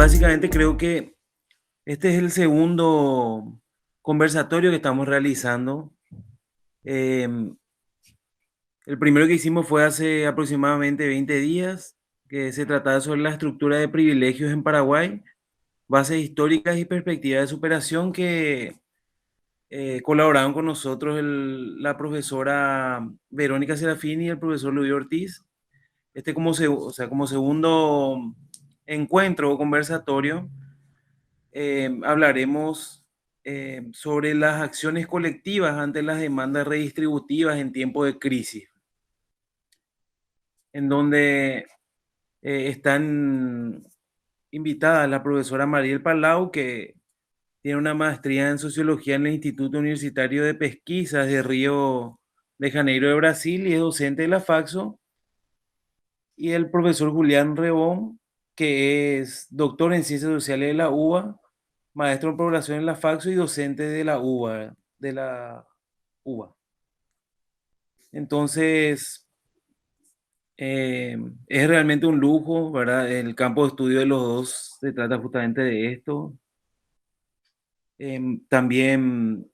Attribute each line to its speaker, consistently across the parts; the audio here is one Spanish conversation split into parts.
Speaker 1: básicamente creo que este es el segundo conversatorio que estamos realizando. Em, el primero que hicimos fue hace aproximadamente 20 días, que se trataba sobre la estructura de privilegios en Paraguay, bases históricas y perspectivas de superación que colaboraron con nosotros la profesora Verónica Serafini y el profesor Luis Ortiz. Como segundo encuentro o conversatorio, hablaremos sobre las acciones colectivas ante las demandas redistributivas en tiempos de crisis, en donde están invitadas la profesora Mariel Palau, que tiene una maestría en sociología en el Instituto Universitario de Pesquisas de Río de Janeiro de Brasil y es docente de la FAXO, y el profesor Julián Rebón, que es doctor en ciencias sociales de la UBA, maestro en población en la FAXO y docente de la UBA, de la UBA. Entonces, es realmente un lujo, ¿verdad? El campo de estudio de los dos se trata justamente de esto. También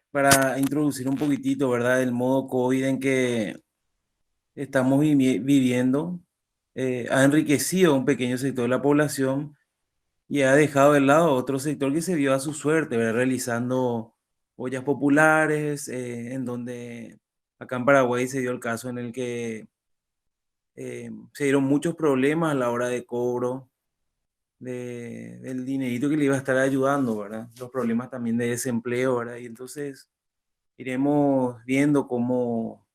Speaker 1: para introducir un poquitito, ¿verdad? El modo COVID en que estamos viviendo, ha enriquecido un pequeño sector de la población y ha dejado de lado otro sector que se vio a su suerte, ¿verdad? Realizando ollas populares, en donde acá en Paraguay se dio el caso en el que se dieron muchos problemas a la hora de cobro del dinerito que le iba a estar ayudando, ¿verdad? Los problemas también de desempleo, ¿verdad? Y entonces iremos viendo cómo,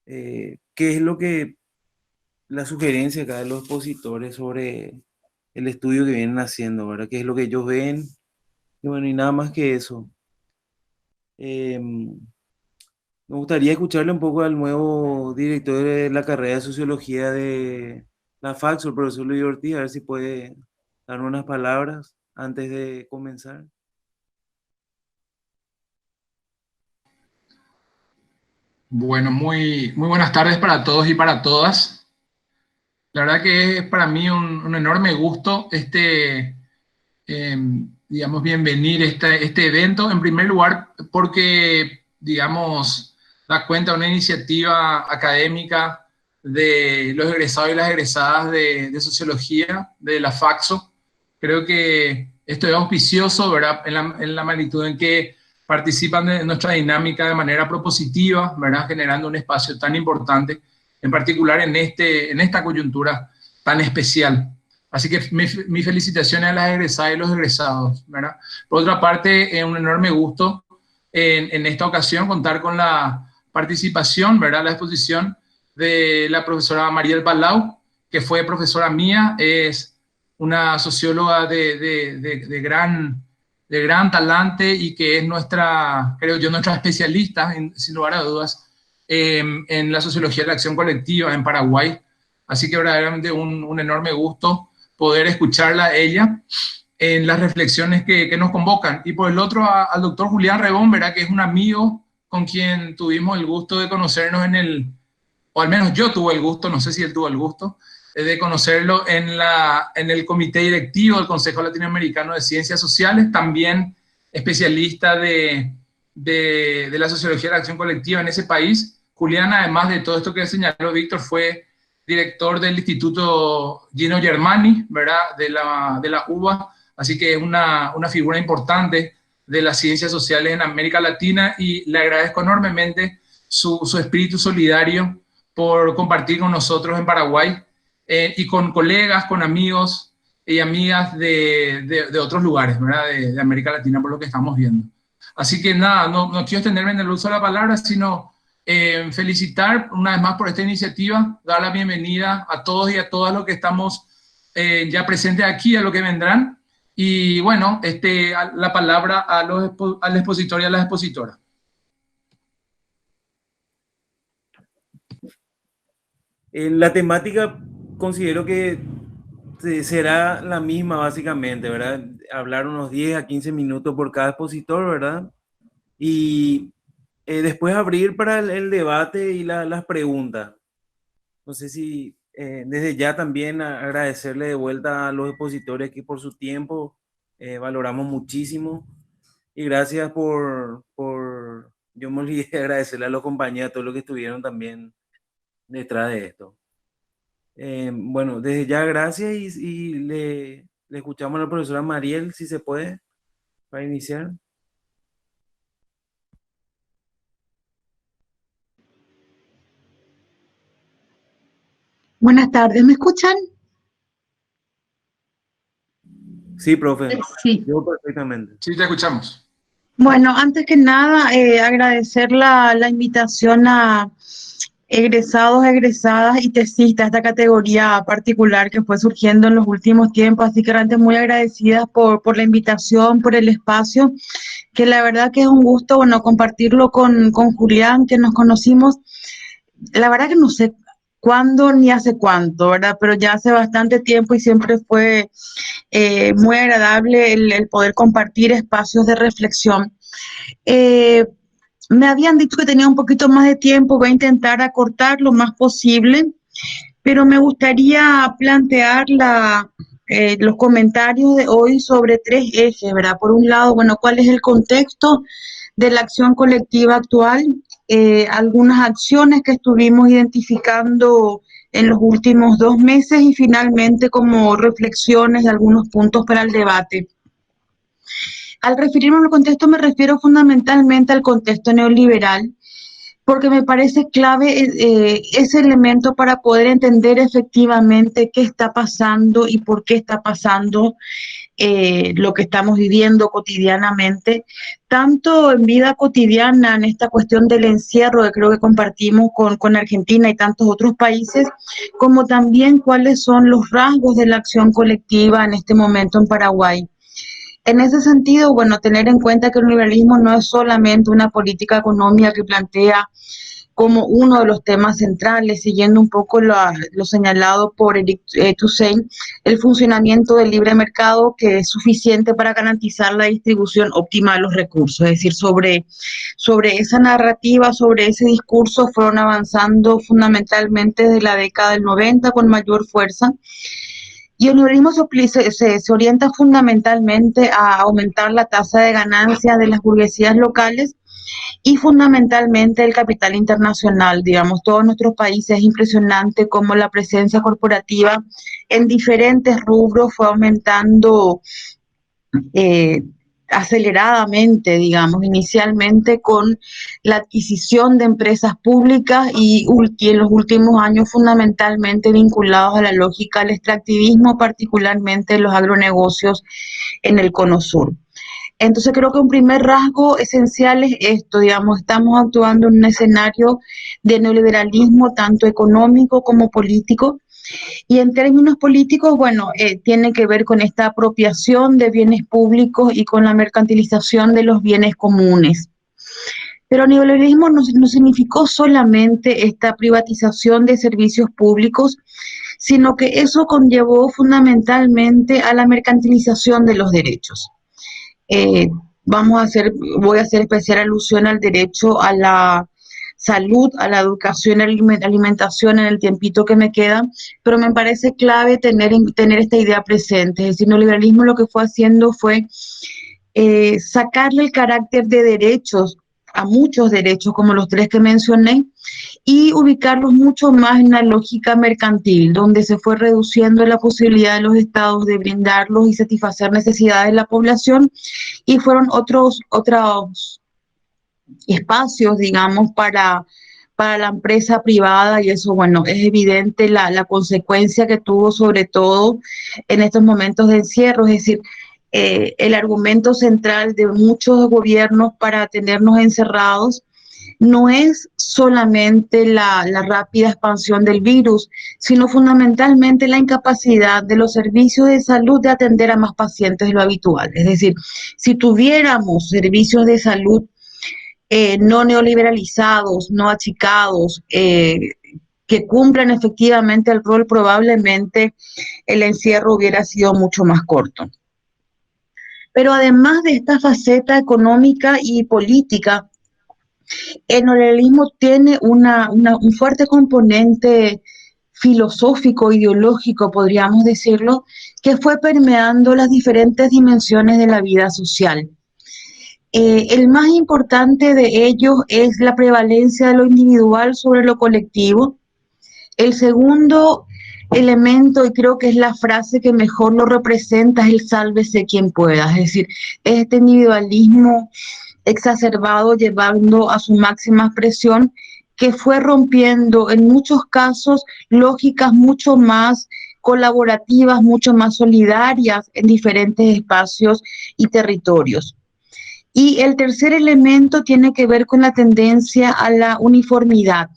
Speaker 1: qué es lo que la sugerencia acá de los expositores sobre el estudio que vienen haciendo, ¿verdad? ¿Qué es lo que ellos ven? Y bueno, y nada más que eso. Me gustaría escucharle un poco al nuevo director de la carrera de Sociología de la FAXO, el profesor Luis Ortiz, a ver si puede dar unas palabras antes de comenzar.
Speaker 2: Bueno, muy buenas tardes para todos y para todas. La verdad que es para mí un enorme gusto digamos, bienvenir este evento. En primer lugar, porque, digamos, da cuenta de una iniciativa académica de los egresados y las egresadas de Sociología de la FAXO. Creo que esto es auspicioso, ¿verdad? En la magnitud en que participan de nuestra dinámica de manera propositiva, ¿verdad? Generando un espacio tan importante, en particular en esta coyuntura tan especial. Así que mis felicitaciones a las egresadas y los egresados, ¿verdad? Por otra parte, es un enorme gusto en esta ocasión contar con la participación, ¿verdad? La exposición de la profesora Mariel Palau, que fue profesora mía, es una socióloga de gran talante y que es nuestra, creo yo, nuestra especialista, sin lugar a dudas, en la sociología de la acción colectiva en Paraguay. Así que verdaderamente un enorme gusto poder escucharla a ella en las reflexiones que nos convocan. Y por el otro, al doctor Julián Rebón, ¿verdad? Que es un amigo con quien tuvimos el gusto de conocernos o al menos yo tuve el gusto, no sé si él tuvo el gusto, de conocerlo en el comité directivo del Consejo Latinoamericano de Ciencias Sociales, también especialista de la sociología de la acción colectiva en ese país. Julián, además de todo esto que señaló Víctor, fue director del Instituto Gino Germani, ¿verdad? De la UBA, así que es una figura importante de las ciencias sociales en América Latina y le agradezco enormemente su espíritu solidario por compartir con nosotros en Paraguay y con colegas, con amigos y amigas de otros lugares, ¿verdad? De América Latina, por lo que estamos viendo. Así que nada, no quiero extenderme en el uso de la palabra, sino felicitar una vez más por esta iniciativa, dar la bienvenida a todos y a todas los que estamos ya presentes aquí, a los que vendrán. Y bueno, la palabra al expositor y a la expositora.
Speaker 1: La temática considero que será la misma básicamente, ¿verdad? Hablar unos 10 a 15 minutos por cada expositor, ¿verdad? Y después abrir para el debate y las preguntas. No sé si Desde ya también agradecerle de vuelta a los expositores aquí por su tiempo, valoramos muchísimo y gracias yo me olvidé de agradecerle a los compañeros, a todos los que estuvieron también detrás de esto. Bueno, desde ya gracias y le escuchamos a la profesora Mariel, si se puede, para iniciar.
Speaker 3: Buenas tardes, ¿me escuchan?
Speaker 1: Sí, profe,
Speaker 3: Sí.
Speaker 1: yo perfectamente.
Speaker 2: Sí, te escuchamos.
Speaker 3: Bueno, antes que nada, agradecer la invitación a egresados, egresadas y tesistas, esta categoría particular que fue surgiendo en los últimos tiempos, así que realmente muy agradecidas por la invitación, por el espacio, que la verdad que es un gusto, bueno, compartirlo con Julián, que nos conocimos, la verdad que no sé cuándo ni hace cuánto, ¿verdad? Pero ya hace bastante tiempo y siempre fue muy agradable el poder compartir espacios de reflexión. Eh, Me habían dicho que tenía un poquito más de tiempo, voy a intentar acortar lo más posible, pero me gustaría plantear los comentarios de hoy sobre tres ejes, ¿verdad? Por un lado, bueno, ¿cuál es el contexto de la acción colectiva actual? Algunas acciones que estuvimos identificando en los últimos 2 meses y finalmente como reflexiones de algunos puntos para el debate. Al referirme al contexto me refiero fundamentalmente al contexto neoliberal, porque me parece clave ese elemento para poder entender efectivamente qué está pasando y por qué está pasando lo que estamos viviendo cotidianamente, tanto en vida cotidiana, en esta cuestión del encierro que creo que compartimos con Argentina y tantos otros países, como también cuáles son los rasgos de la acción colectiva en este momento en Paraguay. En ese sentido, bueno, tener en cuenta que el liberalismo no es solamente una política económica que plantea como uno de los temas centrales, siguiendo un poco lo señalado por Eric Toussaint, el funcionamiento del libre mercado que es suficiente para garantizar la distribución óptima de los recursos. Es decir, sobre esa narrativa, sobre ese discurso fueron avanzando fundamentalmente desde la década del 90 con mayor fuerza. Y el liberalismo se orienta fundamentalmente a aumentar la tasa de ganancia de las burguesías locales y fundamentalmente el capital internacional. Digamos, todos nuestros países es impresionante cómo la presencia corporativa en diferentes rubros fue aumentando eh, aceleradamente, digamos, inicialmente con la adquisición de empresas públicas y en los últimos años fundamentalmente vinculados a la lógica del extractivismo, particularmente los agronegocios en el Cono Sur. Entonces creo que un primer rasgo esencial es esto, digamos, estamos actuando en un escenario de neoliberalismo tanto económico como político, y en términos políticos, bueno, tiene que ver con esta apropiación de bienes públicos y con la mercantilización de los bienes comunes. Pero el neoliberalismo no significó solamente esta privatización de servicios públicos, sino que eso conllevó fundamentalmente a la mercantilización de los derechos. Eh, Voy a hacer especial alusión al derecho a la salud, a la educación, a la alimentación en el tiempito que me queda, pero me parece clave tener esta idea presente. Es decir, el neoliberalismo lo que fue haciendo fue sacarle el carácter de derechos a muchos derechos, como los tres que mencioné, y ubicarlos mucho más en la lógica mercantil, donde se fue reduciendo la posibilidad de los estados de brindarlos y satisfacer necesidades de la población, y fueron otros espacios, digamos, para la empresa privada, y eso, bueno, es evidente la consecuencia que tuvo sobre todo en estos momentos de encierro, es decir, el argumento central de muchos gobiernos para tenernos encerrados no es solamente la rápida expansión del virus, sino fundamentalmente la incapacidad de los servicios de salud de atender a más pacientes de lo habitual. Es decir, si tuviéramos servicios de salud no neoliberalizados, no achicados, que cumplan efectivamente el rol, probablemente el encierro hubiera sido mucho más corto. Pero además de esta faceta económica y política, el neoliberalismo tiene un fuerte componente filosófico, ideológico, podríamos decirlo, que fue permeando las diferentes dimensiones de la vida social. El más importante de ellos es la prevalencia de lo individual sobre lo colectivo. El segundo elemento, y creo que es la frase que mejor lo representa, es el sálvese quien pueda, es decir, este individualismo exacerbado llevando a su máxima expresión, que fue rompiendo en muchos casos lógicas mucho más colaborativas, mucho más solidarias en diferentes espacios y territorios. Y el tercer elemento tiene que ver con la tendencia a la uniformidad.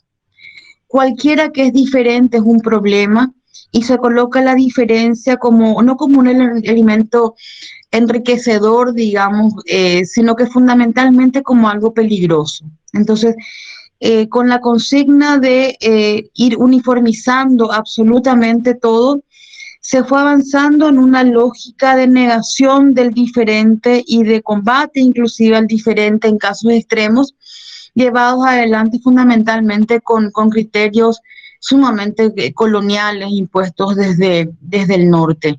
Speaker 3: Cualquiera que es diferente es un problema y se coloca la diferencia como, no como un elemento enriquecedor, digamos, sino que fundamentalmente como algo peligroso. Entonces, con la consigna de ir uniformizando absolutamente todo, se fue avanzando en una lógica de negación del diferente y de combate inclusive al diferente en casos extremos, llevados adelante fundamentalmente con criterios sumamente coloniales impuestos desde el norte.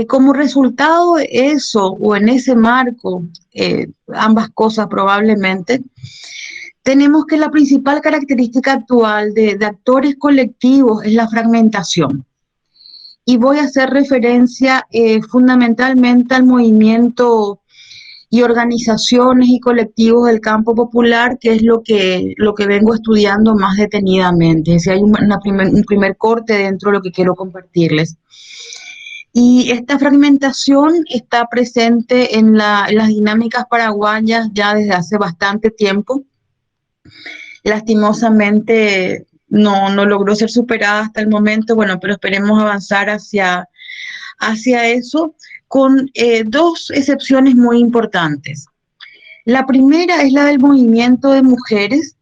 Speaker 3: Como resultado de eso, o en ese marco, ambas cosas probablemente, tenemos que la principal característica actual de actores colectivos es la fragmentación. Y voy a hacer referencia fundamentalmente al movimiento y organizaciones y colectivos del campo popular, que es lo que vengo estudiando más detenidamente. Es decir, hay un primer corte dentro de lo que quiero compartirles. Y esta fragmentación está presente en las dinámicas paraguayas ya desde hace bastante tiempo. Lastimosamente no logró ser superada hasta el momento, bueno, pero esperemos avanzar hacia eso con dos excepciones muy importantes. La primera es la del movimiento de mujeres,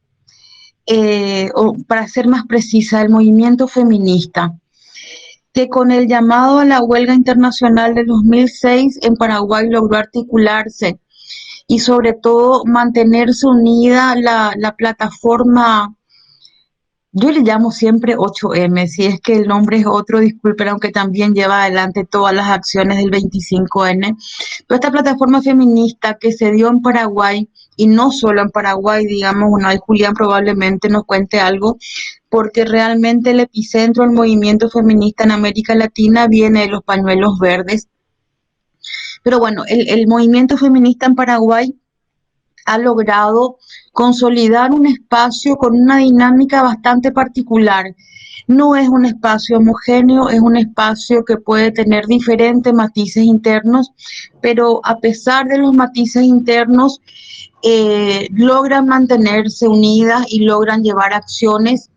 Speaker 3: o para ser más precisa, el movimiento feminista, que con el llamado a la huelga internacional de 2006 en Paraguay logró articularse y sobre todo mantenerse unida la plataforma, yo le llamo siempre 8M, si es que el nombre es otro, disculpen, aunque también lleva adelante todas las acciones del 25N, pero esta plataforma feminista que se dio en Paraguay, y no solo en Paraguay, digamos, bueno, ahí Julián probablemente nos cuente algo, porque realmente el epicentro del movimiento feminista en América Latina viene de los pañuelos verdes. Pero bueno, el movimiento feminista en Paraguay ha logrado consolidar un espacio con una dinámica bastante particular. No es un espacio homogéneo, es un espacio que puede tener diferentes matices internos, pero a pesar de los matices internos, logran mantenerse unidas y logran llevar acciones,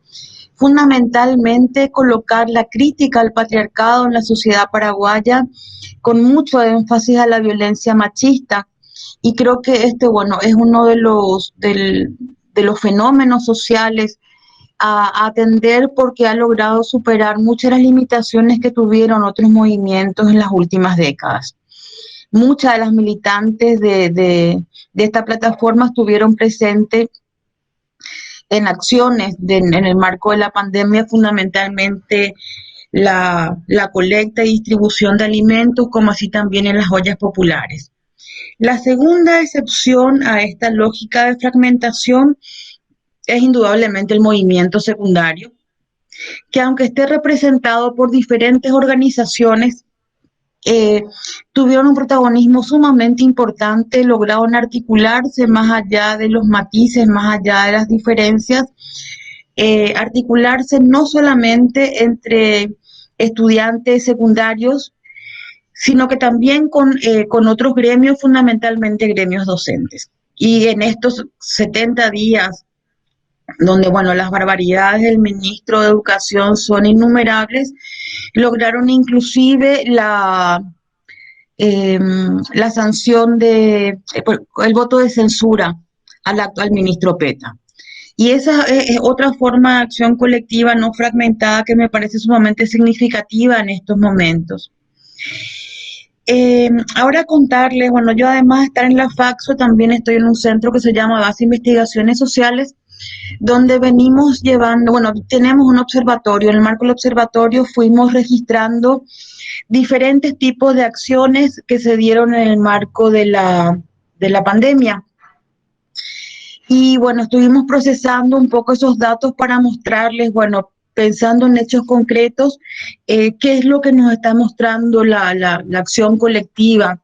Speaker 3: fundamentalmente colocar la crítica al patriarcado en la sociedad paraguaya, con mucho énfasis a la violencia machista. Y creo que bueno, es uno de los fenómenos sociales a atender, porque ha logrado superar muchas de las limitaciones que tuvieron otros movimientos en las últimas décadas. Muchas de las militantes de esta plataforma estuvieron presentes en acciones en el marco de la pandemia, fundamentalmente la colecta y distribución de alimentos, como así también en las ollas populares. La segunda excepción a esta lógica de fragmentación es indudablemente el movimiento secundario, que aunque esté representado por diferentes organizaciones, tuvieron un protagonismo sumamente importante, lograron articularse más allá de los matices, más allá de las diferencias, articularse no solamente entre estudiantes secundarios, sino que también con otros gremios, fundamentalmente gremios docentes. Y en estos 70 días, donde, bueno, las barbaridades del ministro de Educación son innumerables, lograron inclusive la sanción el voto de censura al actual ministro Peta. Y esa es otra forma de acción colectiva no fragmentada que me parece sumamente significativa en estos momentos. Ahora contarles, bueno, yo además de estar en la FACSO, también estoy en un centro que se llama Base de Investigaciones Sociales, donde venimos llevando, bueno, tenemos un observatorio. En el marco del observatorio fuimos registrando diferentes tipos de acciones que se dieron en el marco de la pandemia. Y bueno, estuvimos procesando un poco esos datos para mostrarles, bueno, pensando en hechos concretos, qué es lo que nos está mostrando la acción colectiva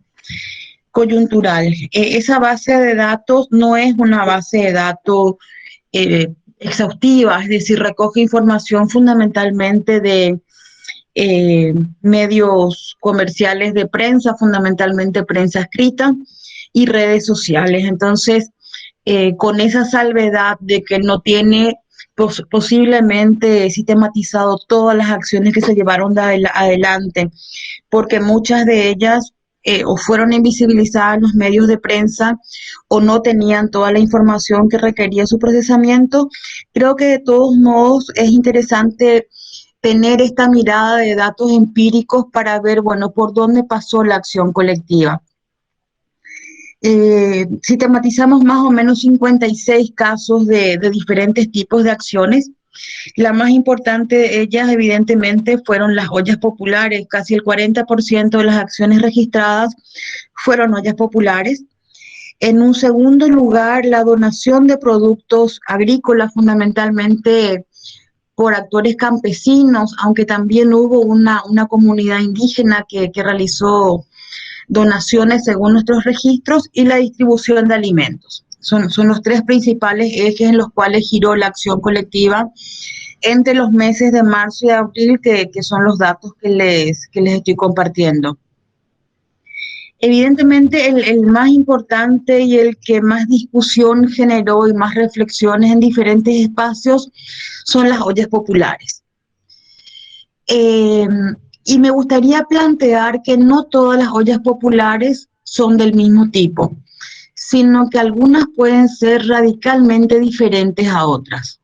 Speaker 3: coyuntural. Esa base de datos no es una base de datos exhaustiva, es decir, recoge información fundamentalmente de medios comerciales de prensa, fundamentalmente prensa escrita y redes sociales. Entonces, con esa salvedad de que no tiene posiblemente sistematizado todas las acciones que se llevaron adelante, porque muchas de ellas o fueron invisibilizadas en los medios de prensa o no tenían toda la información que requería su procesamiento. Creo que de todos modos es interesante tener esta mirada de datos empíricos para ver, bueno, por dónde pasó la acción colectiva. Sistematizamos más o menos 56 casos de diferentes tipos de acciones. La más importante de ellas, evidentemente, fueron las ollas populares. Casi el 40% de las acciones registradas fueron ollas populares. En un segundo lugar, la donación de productos agrícolas, fundamentalmente por actores campesinos, aunque también hubo una comunidad indígena que realizó donaciones según nuestros registros, y la distribución de alimentos. Son los tres principales ejes en los cuales giró la acción colectiva entre los meses de marzo y de abril, que son los datos que les estoy compartiendo. Evidentemente, el más importante y el que más discusión generó y más reflexiones en diferentes espacios son las ollas populares. Y me gustaría plantear que no todas las ollas populares son del mismo tipo, sino que algunas pueden ser radicalmente diferentes a otras.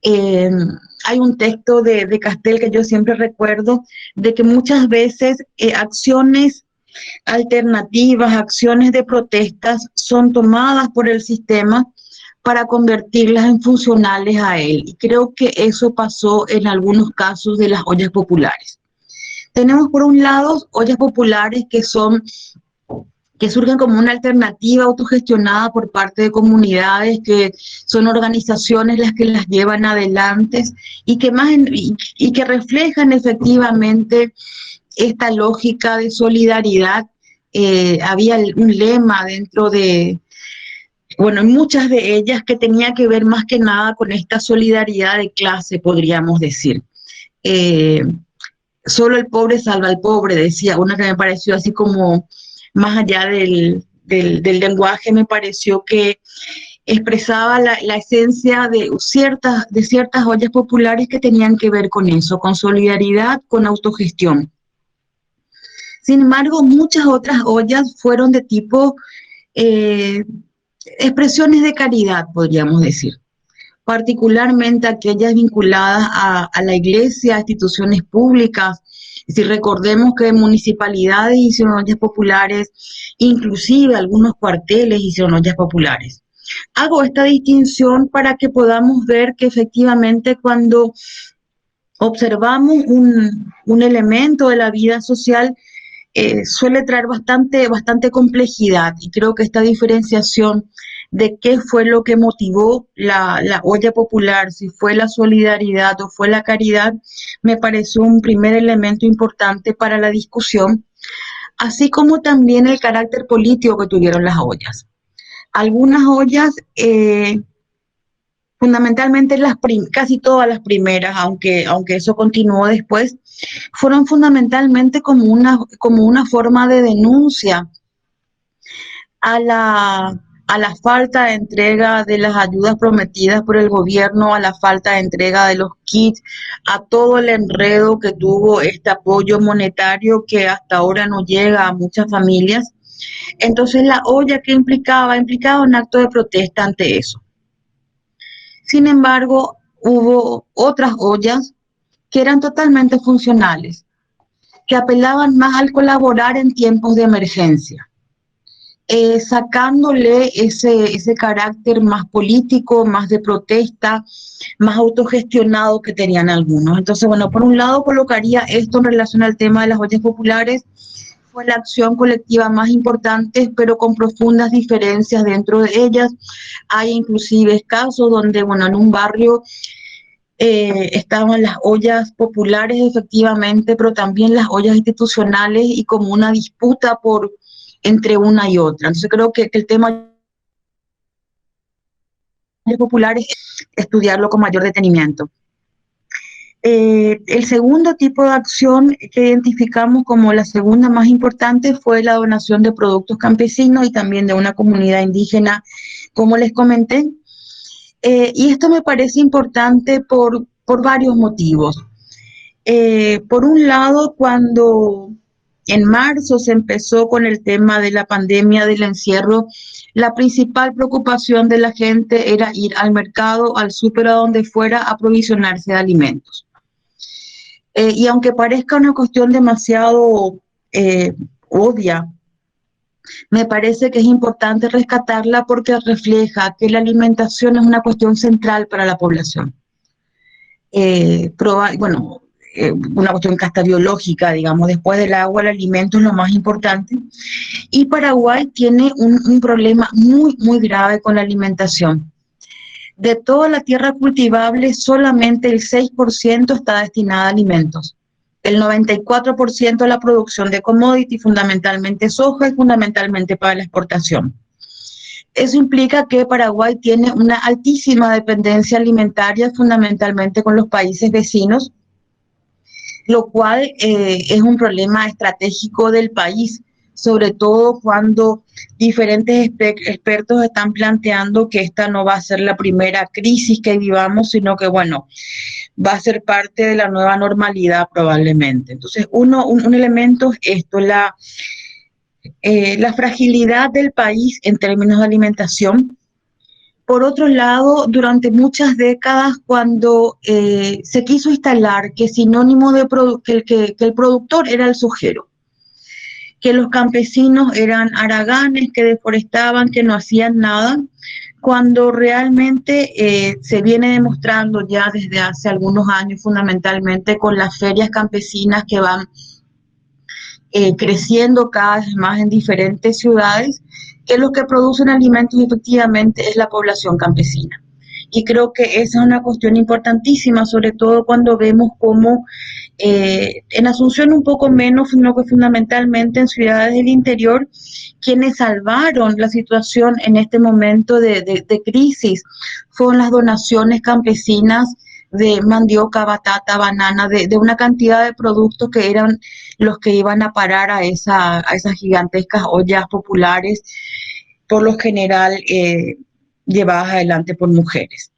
Speaker 3: Hay un texto de Castel que yo siempre recuerdo, de que muchas veces acciones alternativas, acciones de protestas son tomadas por el sistema para convertirlas en funcionales a él. Y creo que eso pasó en algunos casos de las ollas populares. Tenemos por un lado ollas populares que surgen como una alternativa autogestionada por parte de comunidades, que son organizaciones las que las llevan adelante y que reflejan efectivamente esta lógica de solidaridad. Había un lema dentro de, bueno, en muchas de ellas, que tenía que ver más que nada con esta solidaridad de clase, podríamos decir. Solo el pobre salva al pobre, decía una, que me pareció así como, más allá del lenguaje, me pareció que expresaba la esencia de ciertas ollas populares que tenían que ver con eso, con solidaridad, con autogestión. Sin embargo, muchas otras ollas fueron de tipo expresiones de caridad, podríamos decir, particularmente aquellas vinculadas a la iglesia, a instituciones públicas. Si recordemos que municipalidades hicieron ollas populares, inclusive algunos cuarteles hicieron ollas populares. Hago esta distinción para que podamos ver que efectivamente cuando observamos un elemento de la vida social, suele traer bastante complejidad, y creo que esta diferenciación de qué fue lo que motivó la olla popular, si fue la solidaridad o fue la caridad, me pareció un primer elemento importante para la discusión, así como también el carácter político que tuvieron las ollas. Algunas ollas, fundamentalmente casi todas las primeras, aunque eso continuó después, fueron fundamentalmente como una forma de denuncia a la falta de entrega de las ayudas prometidas por el gobierno, a la falta de entrega de los kits, a todo el enredo que tuvo este apoyo monetario que hasta ahora no llega a muchas familias. Entonces la olla que implicaba un acto de protesta ante eso. Sin embargo, hubo otras ollas que eran totalmente funcionales, que apelaban más al colaborar en tiempos de emergencia, sacándole ese carácter más político, más de protesta, más autogestionado que tenían algunos. Entonces, bueno, por un lado colocaría esto en relación al tema de las ollas populares. Fue la acción colectiva más importante, pero con profundas diferencias dentro de ellas. Hay inclusive casos donde, bueno, en un barrio estaban las ollas populares efectivamente, pero también las ollas institucionales y como una disputa entre una y otra. Entonces creo que el tema de ollas populares es estudiarlo con mayor detenimiento. El segundo tipo de acción que identificamos como la segunda más importante fue la donación de productos campesinos y también de una comunidad indígena, como les comenté. Y esto me parece importante por varios motivos. Por un lado, cuando en marzo se empezó con el tema de la pandemia del encierro, la principal preocupación de la gente era ir al mercado, al súper, a donde fuera, a aprovisionarse de alimentos. Y aunque parezca una cuestión demasiado obvia, me parece que es importante rescatarla porque refleja que la alimentación es una cuestión central para la población. Una cuestión hasta biológica, digamos, después del agua, el alimento es lo más importante. Y Paraguay tiene un problema muy, muy grave con la alimentación. De toda la tierra cultivable, solamente el 6% está destinada a alimentos. El 94% de la producción de commodity, fundamentalmente soja y fundamentalmente para la exportación. Eso implica que Paraguay tiene una altísima dependencia alimentaria, fundamentalmente con los países vecinos, lo cual es un problema estratégico del país, sobre todo cuando diferentes expertos están planteando que esta no va a ser la primera crisis que vivamos, sino que, bueno, va a ser parte de la nueva normalidad probablemente. Entonces, un elemento es esto, la fragilidad del país en términos de alimentación. Por otro lado, durante muchas décadas, cuando se quiso instalar que sinónimo de que el productor era el sojero, que los campesinos eran haraganes, que deforestaban, que no hacían nada, cuando realmente se viene demostrando ya desde hace algunos años, fundamentalmente con las ferias campesinas que van creciendo cada vez más en diferentes ciudades, que los que producen alimentos efectivamente es la población campesina. Y creo que esa es una cuestión importantísima, sobre todo cuando vemos cómo en Asunción un poco menos, sino que fundamentalmente en ciudades del interior, quienes salvaron la situación en este momento de crisis fueron las donaciones campesinas de mandioca, batata, banana, de una cantidad de productos que eran los que iban a parar a esas gigantescas ollas populares, por lo general llevadas adelante por mujeres.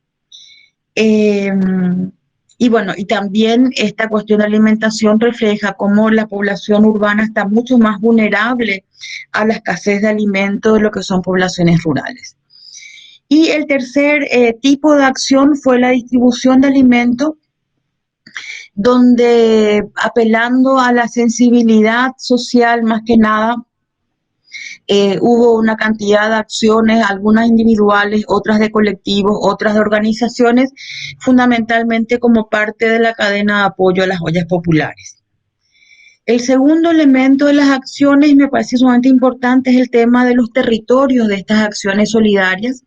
Speaker 3: Y bueno, y también esta cuestión de alimentación refleja cómo la población urbana está mucho más vulnerable a la escasez de alimentos de lo que son poblaciones rurales. Y el tercer tipo de acción fue la distribución de alimentos, donde apelando a la sensibilidad social más que nada, hubo una cantidad de acciones, algunas individuales, otras de colectivos, otras de organizaciones, fundamentalmente como parte de la cadena de apoyo a las ollas populares. El segundo elemento de las acciones, me parece sumamente importante, es el tema de los territorios de estas acciones solidarias.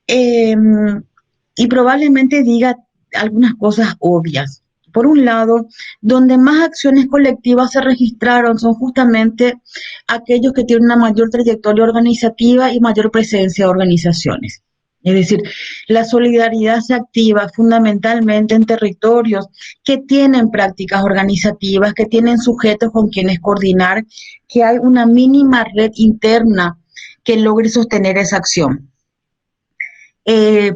Speaker 3: Y probablemente diga algunas cosas obvias. Por un lado, donde más acciones colectivas se registraron son justamente aquellos que tienen una mayor trayectoria organizativa y mayor presencia de organizaciones. Es decir, la solidaridad se activa fundamentalmente en territorios que tienen prácticas organizativas, que tienen sujetos con quienes coordinar, que hay una mínima red interna que logre sostener esa acción.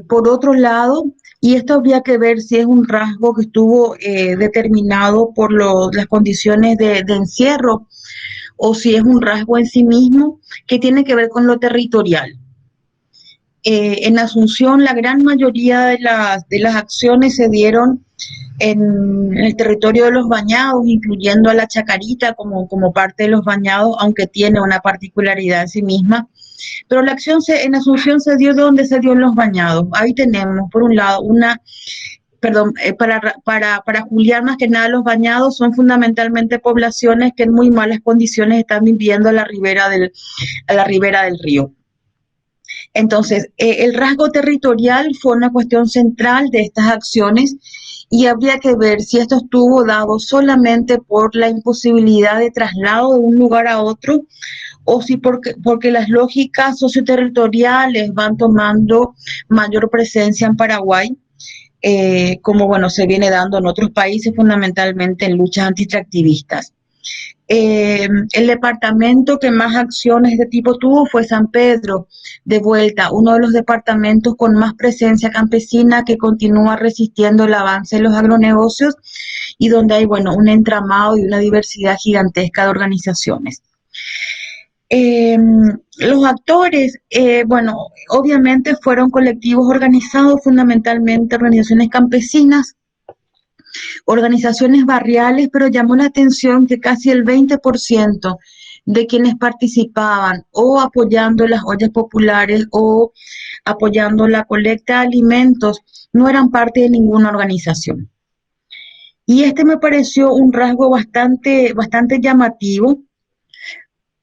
Speaker 3: Por otro lado, y esto habría que ver si es un rasgo que estuvo determinado por las condiciones de encierro o si es un rasgo en sí mismo que tiene que ver con lo territorial. En Asunción, la gran mayoría de las acciones se dieron en el territorio de los bañados, incluyendo a la Chacarita como parte de los bañados, aunque tiene una particularidad en sí misma. Pero la acción en Asunción se dio donde se dio en los bañados. Ahí tenemos, por un lado, para Julián, más que nada, los bañados son fundamentalmente poblaciones que en muy malas condiciones están viviendo a la ribera del río. Entonces, el rasgo territorial fue una cuestión central de estas acciones y habría que ver si esto estuvo dado solamente por la imposibilidad de traslado de un lugar a otro o si porque las lógicas socioterritoriales van tomando mayor presencia en Paraguay, como bueno se viene dando en otros países, fundamentalmente en luchas antiextractivistas. El departamento que más acciones de tipo tuvo fue San Pedro, de vuelta, uno de los departamentos con más presencia campesina que continúa resistiendo el avance de los agronegocios y donde hay, bueno, un entramado y una diversidad gigantesca de organizaciones. Los actores, bueno, obviamente fueron colectivos organizados, fundamentalmente organizaciones campesinas, organizaciones barriales, pero llamó la atención que casi el 20% de quienes participaban o apoyando las ollas populares o apoyando la colecta de alimentos no eran parte de ninguna organización. Y este me pareció un rasgo bastante llamativo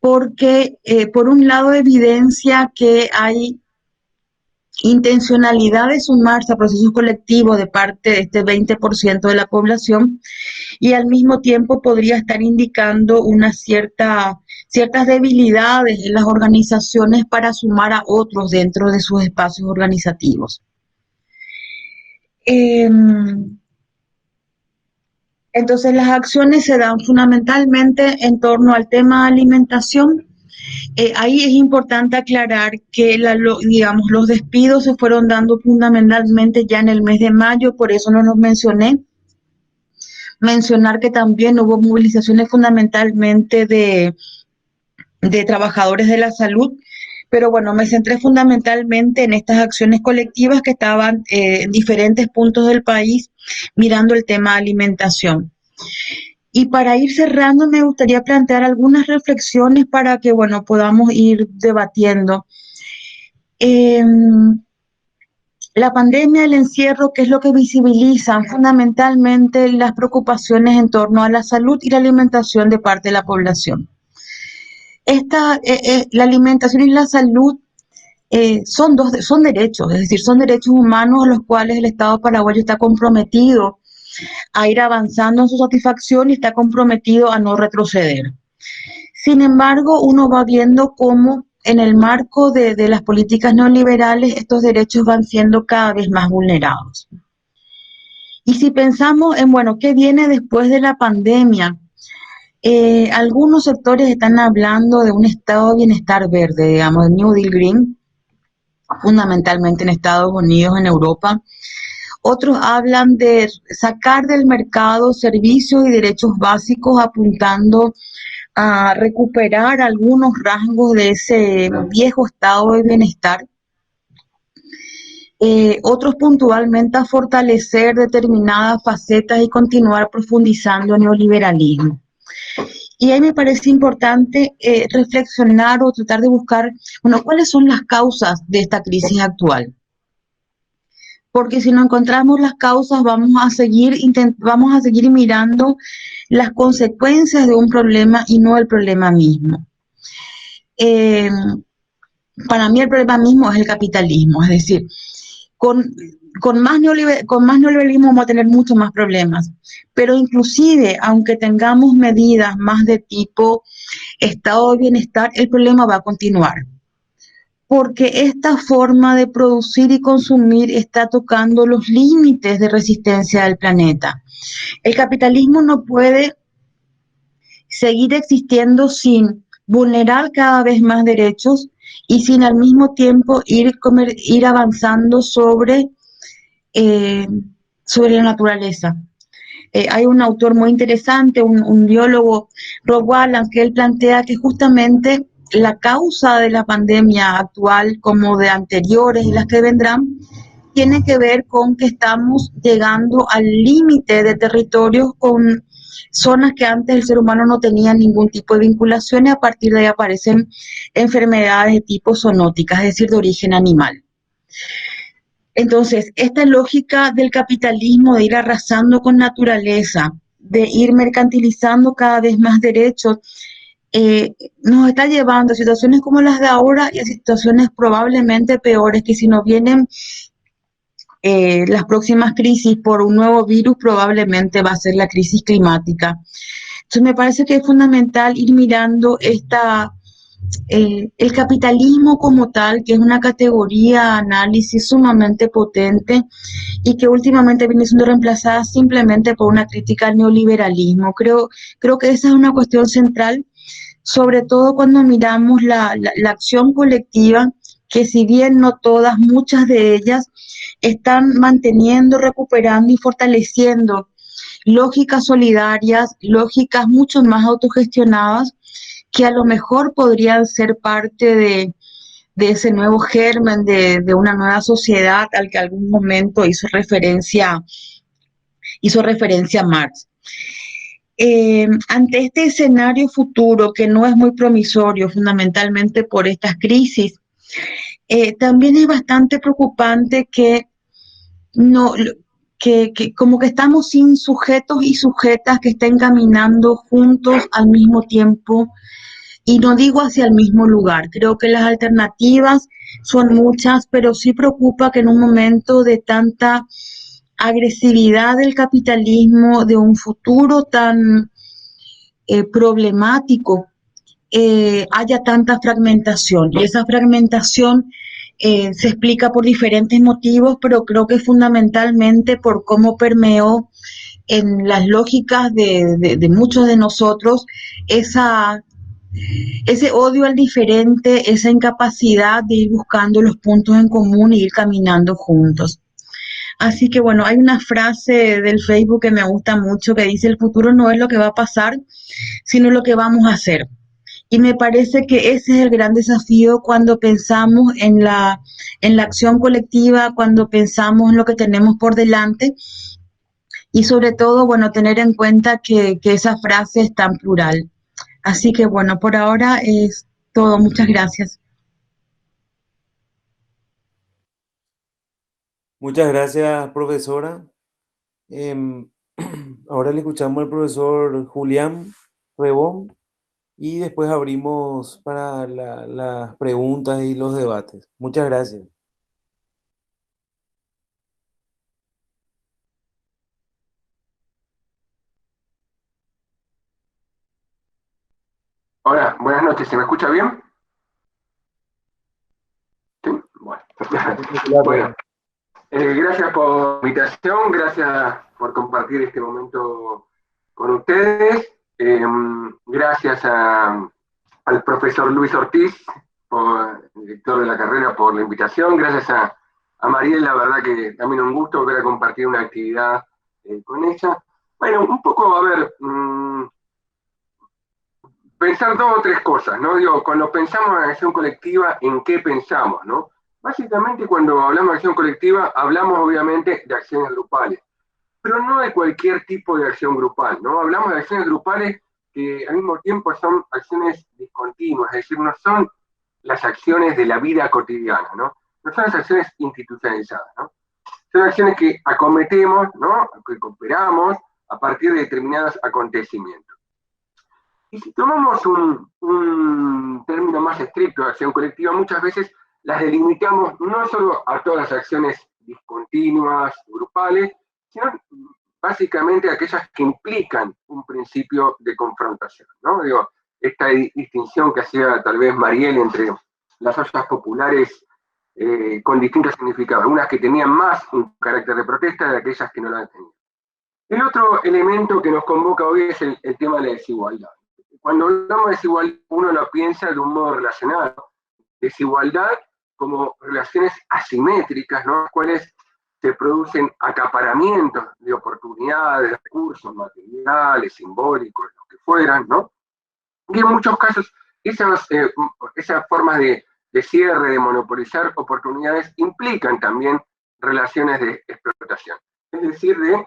Speaker 3: porque por un lado evidencia que hay intencionalidad de sumarse a procesos colectivos de parte de este 20% de la población y al mismo tiempo podría estar indicando ciertas debilidades en las organizaciones para sumar a otros dentro de sus espacios organizativos. Entonces las acciones se dan fundamentalmente en torno al tema de alimentación. Ahí es importante aclarar que los despidos se fueron dando fundamentalmente ya en el mes de mayo, por eso no los mencioné. Mencionar que también hubo movilizaciones fundamentalmente de trabajadores de la salud, pero bueno, me centré fundamentalmente en estas acciones colectivas que estaban en diferentes puntos del país mirando el tema de alimentación. Y para ir cerrando, me gustaría plantear algunas reflexiones para que, bueno, podamos ir debatiendo. La pandemia, el encierro, ¿qué es lo que visibilizan? Fundamentalmente las preocupaciones en torno a la salud y la alimentación de parte de la población. La alimentación y la salud son derechos, es decir, son derechos humanos a los cuales el Estado paraguayo está comprometido a ir avanzando en su satisfacción y está comprometido a no retroceder. Sin embargo, uno va viendo cómo en el marco de las políticas neoliberales estos derechos van siendo cada vez más vulnerados. Y si pensamos en, bueno, ¿qué viene después de la pandemia? Algunos sectores están hablando de un estado de bienestar verde, digamos, el New Deal Green, fundamentalmente en Estados Unidos, en Europa. Otros hablan de sacar del mercado servicios y derechos básicos apuntando a recuperar algunos rasgos de ese viejo estado de bienestar. Otros puntualmente a fortalecer determinadas facetas y continuar profundizando en neoliberalismo. Y ahí me parece importante reflexionar o tratar de buscar, bueno, cuáles son las causas de esta crisis actual. Porque si no encontramos las causas vamos a seguir mirando las consecuencias de un problema y no el problema mismo. Para mí el problema mismo es el capitalismo, es decir, con más neoliberalismo vamos a tener muchos más problemas, pero inclusive aunque tengamos medidas más de tipo estado de bienestar, el problema va a continuar. Porque esta forma de producir y consumir está tocando los límites de resistencia del planeta. El capitalismo no puede seguir existiendo sin vulnerar cada vez más derechos y sin al mismo tiempo ir avanzando sobre la naturaleza. Hay un autor muy interesante, un biólogo, Rob Wallace, que él plantea que justamente la causa de la pandemia actual, como de anteriores y las que vendrán, tiene que ver con que estamos llegando al límite de territorios con zonas que antes el ser humano no tenía ningún tipo de vinculación y a partir de ahí aparecen enfermedades de tipo zoonóticas, es decir, de origen animal. Entonces, esta lógica del capitalismo de ir arrasando con naturaleza, de ir mercantilizando cada vez más derechos, nos está llevando a situaciones como las de ahora y a situaciones probablemente peores, que si nos vienen las próximas crisis por un nuevo virus, probablemente va a ser la crisis climática. Entonces me parece que es fundamental ir mirando el capitalismo como tal, que es una categoría de análisis sumamente potente y que últimamente viene siendo reemplazada simplemente por una crítica al neoliberalismo. Creo que esa es una cuestión central, sobre todo cuando miramos la acción colectiva, que si bien no todas, muchas de ellas están manteniendo, recuperando y fortaleciendo lógicas solidarias, lógicas mucho más autogestionadas, que a lo mejor podrían ser parte de ese nuevo germen de una nueva sociedad al que algún momento hizo referencia Marx. Ante este escenario futuro que no es muy promisorio, fundamentalmente por estas crisis, también es bastante preocupante que no que como que estamos sin sujetos y sujetas que estén caminando juntos al mismo tiempo, y no digo hacia el mismo lugar. Creo que las alternativas son muchas, pero sí preocupa que en un momento de tanta agresividad del capitalismo, de un futuro tan problemático, haya tanta fragmentación. Y esa fragmentación se explica por diferentes motivos, pero creo que fundamentalmente por cómo permeó en las lógicas de muchos de nosotros ese odio al diferente, esa incapacidad de ir buscando los puntos en común e ir caminando juntos. Así que bueno, hay una frase del Facebook que me gusta mucho que dice: el futuro no es lo que va a pasar, sino lo que vamos a hacer. Y me parece que ese es el gran desafío cuando pensamos en la acción colectiva, cuando pensamos en lo que tenemos por delante y sobre todo, bueno, tener en cuenta que esa frase es tan plural. Así que bueno, por ahora es todo. Muchas gracias.
Speaker 1: Muchas gracias, profesora. Em, Ahora le escuchamos al profesor Julián Rebón y después abrimos para las preguntas y los debates. Muchas gracias.
Speaker 4: Hola, buenas noches, ¿se me escucha bien? Sí, bueno. Bueno, gracias por la invitación, gracias por compartir este momento con ustedes. Gracias al profesor Luis Ortiz, director de la carrera, por la invitación. Gracias a Mariel, la verdad que también un gusto volver a compartir una actividad con ella. Bueno, un poco, a ver, pensar dos o tres cosas, ¿no? Digo, cuando pensamos en acción colectiva, ¿en qué pensamos, no? Básicamente, cuando hablamos de acción colectiva, hablamos obviamente de acciones grupales, pero no de cualquier tipo de acción grupal, ¿no? Hablamos de acciones grupales que al mismo tiempo son acciones discontinuas, es decir, no son las acciones de la vida cotidiana, ¿no? No son las acciones institucionalizadas, ¿no? Son acciones que acometemos, ¿no? Que cooperamos a partir de determinados acontecimientos. Y si tomamos un término más estricto de acción colectiva, muchas veces las delimitamos no solo a todas las acciones discontinuas, grupales, sino básicamente a aquellas que implican un principio de confrontación, ¿no? Digo, esta distinción que hacía tal vez Mariel entre las ollas populares con distintos significados, algunas que tenían más un carácter de protesta de aquellas que no la tenían. El otro elemento que nos convoca hoy es el tema de la desigualdad. Cuando hablamos de desigualdad, uno lo piensa de un modo relacionado. Desigualdad como relaciones asimétricas, ¿no? Las cuales se producen acaparamientos de oportunidades, de recursos materiales, simbólicos, lo que fueran, ¿no? Y en muchos casos, esas formas de cierre, de monopolizar oportunidades, implican también relaciones de explotación. Es decir, de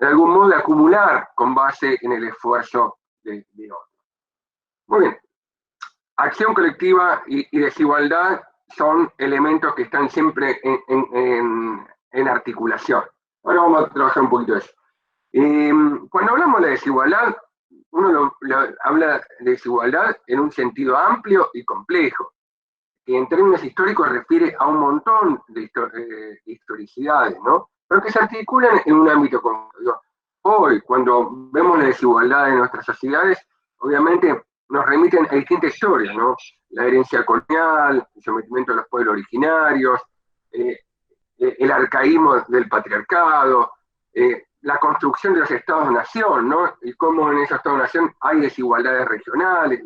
Speaker 4: algún modo de acumular con base en el esfuerzo de otro. Muy bien. Acción colectiva y desigualdad son elementos que están siempre en articulación. Ahora vamos a trabajar un poquito de eso. Cuando hablamos de desigualdad, uno habla de desigualdad en un sentido amplio y complejo, que en términos históricos refiere a un montón de historicidades, ¿no? Pero que se articulan en un ámbito concreto. Hoy, cuando vemos la desigualdad en nuestras sociedades, obviamente nos remiten a distintas historias, ¿no? La herencia colonial, el sometimiento de los pueblos originarios, el arcaísmo del patriarcado, la construcción de los estados-nación, ¿no? Y cómo en esos estados-nación hay desigualdades regionales,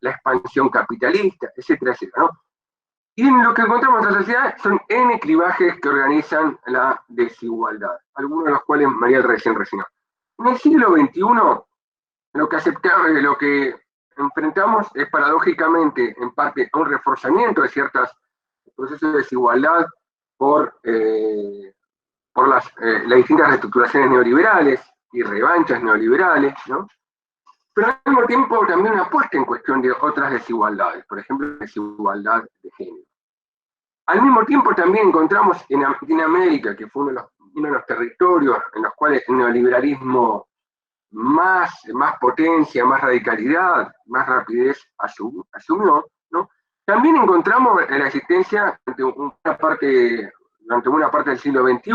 Speaker 4: la expansión capitalista, etcétera, etcétera, ¿no? Y en lo que encontramos en nuestra sociedad son N clivajes que organizan la desigualdad, algunos de los cuales Mariel recién reseñó. En el siglo XXI, lo que enfrentamos es paradójicamente, en parte, un reforzamiento de ciertos procesos de desigualdad por las distintas reestructuraciones neoliberales y revanchas neoliberales, ¿no? Pero al mismo tiempo también una puesta en cuestión de otras desigualdades, por ejemplo, la desigualdad de género. Al mismo tiempo también encontramos en Latinoamérica, que fue uno de los territorios en los cuales el neoliberalismo más potencia, más radicalidad, más rapidez asumió, ¿no? También encontramos la existencia durante una parte del siglo XXI,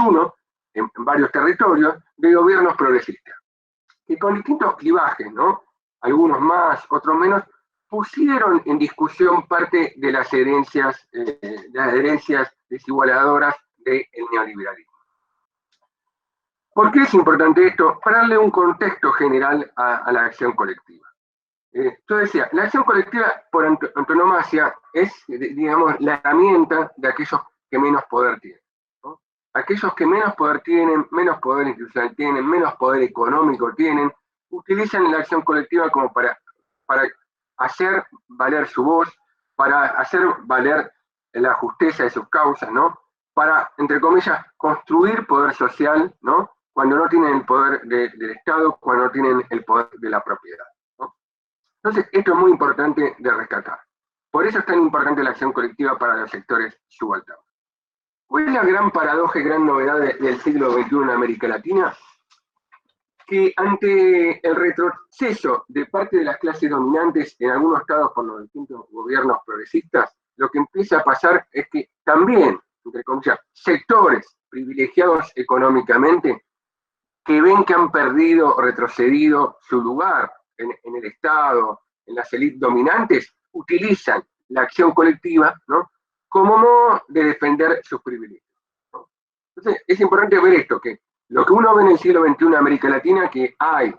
Speaker 4: en varios territorios, de gobiernos progresistas, que con distintos clivajes, ¿no? Algunos más, otros menos, pusieron en discusión parte de las herencias desigualadoras del neoliberalismo. ¿Por qué es importante esto? Para darle un contexto general a la acción colectiva. Yo decía, la acción colectiva por antonomasia es, digamos, la herramienta de aquellos que menos poder tienen, ¿no? Aquellos que menos poder tienen, menos poder institucional tienen, menos poder económico tienen, utilizan la acción colectiva como para hacer valer su voz, para hacer valer la justeza de sus causas, ¿no? Para, entre comillas, construir poder social, ¿no? Cuando no tienen el poder del Estado, cuando no tienen el poder de la propiedad, ¿no? Entonces, esto es muy importante de rescatar. Por eso es tan importante la acción colectiva para los sectores subalternos. ¿Cuál es la gran paradoja y gran novedad del siglo XXI en América Latina? Que ante el retroceso de parte de las clases dominantes en algunos estados por los distintos gobiernos progresistas, lo que empieza a pasar es que también, entre comillas, sectores privilegiados económicamente, que ven que han perdido o retrocedido su lugar en el Estado, en las élites dominantes, utilizan la acción colectiva, ¿no?, como modo de defender sus privilegios, ¿no? Entonces, es importante ver esto, que lo que uno ve en el siglo XXI en América Latina, que hay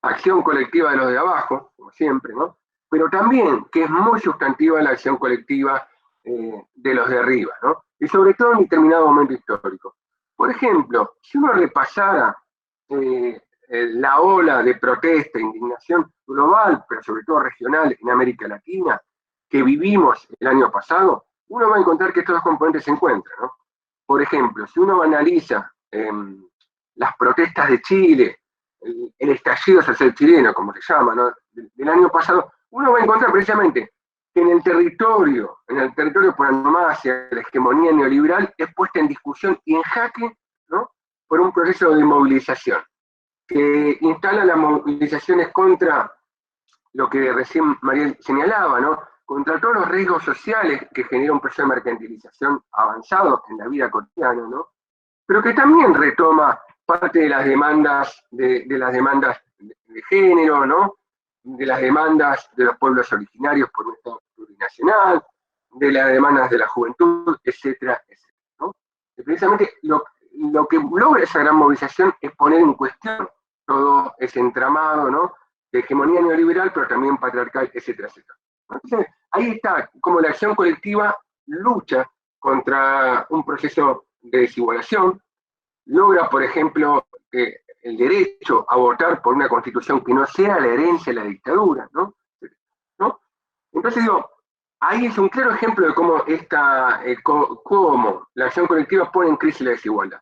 Speaker 4: acción colectiva de los de abajo, como siempre, ¿no? Pero también que es muy sustantiva la acción colectiva de los de arriba, ¿no? Y sobre todo en determinado momento histórico. Por ejemplo, si uno repasara la ola de protesta e indignación global, pero sobre todo regional en América Latina, que vivimos el año pasado, uno va a encontrar que estos dos componentes se encuentran, ¿no? Por ejemplo, si uno analiza las protestas de Chile, el estallido social chileno, como se llama, ¿no?, del año pasado, uno va a encontrar precisamente que en el territorio por antonomasia, la hegemonía neoliberal es puesta en discusión y en jaque, ¿no?, por un proceso de movilización, que instala las movilizaciones contra lo que recién Mariel señalaba, ¿no?, contra todos los riesgos sociales que genera un proceso de mercantilización avanzado en la vida cotidiana, ¿no?, pero que también retoma parte de las demandas de género, ¿no?, de las demandas de los pueblos originarios por un Estado plurinacional, de las demandas de la juventud, etcétera, etcétera, ¿no? Y precisamente lo que logra esa gran movilización es poner en cuestión todo ese entramado, ¿no?, de hegemonía neoliberal, pero también patriarcal, etcétera, etcétera. Entonces, ahí está como la acción colectiva lucha contra un proceso de desigualación, logra, por ejemplo, el derecho a votar por una constitución que no sea la herencia de la dictadura, ¿no? Entonces digo, ahí es un claro ejemplo de cómo, cómo la acción colectiva pone en crisis la desigualdad.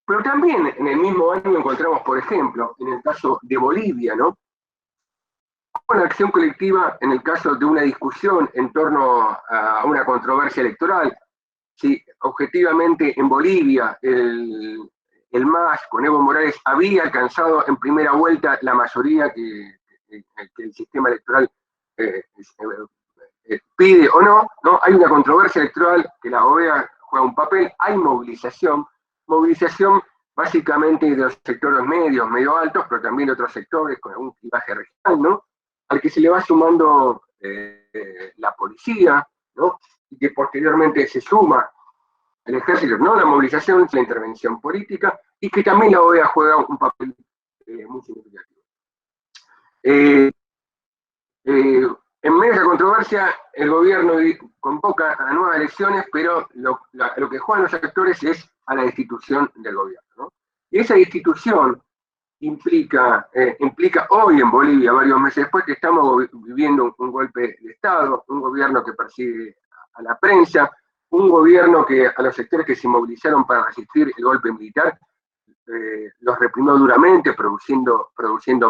Speaker 4: Pero también en el mismo año encontramos, por ejemplo, en el caso de Bolivia, ¿no? Cómo la acción colectiva, en el caso de una discusión en torno a una controversia electoral, si objetivamente en Bolivia el MAS con Evo Morales había alcanzado en primera vuelta la mayoría que el sistema electoral pide o no, ¿no? Hay una controversia electoral que la OEA juega un papel, hay movilización básicamente de los sectores medios, medio altos, pero también de otros sectores con algún clivaje regional, ¿no? Al que se le va sumando la policía, ¿no? Y que posteriormente se suma el ejército, no la movilización, es la intervención política, y que también la OEA juega un papel muy significativo. En medio de la controversia, el gobierno convoca a nuevas elecciones, pero lo que juegan los actores es a la destitución del gobierno, ¿no? Y esa destitución implica hoy en Bolivia, varios meses después, que estamos viviendo un golpe de Estado, un gobierno que persigue a la prensa, un gobierno que a los sectores que se movilizaron para resistir el golpe militar los reprimió duramente, produciendo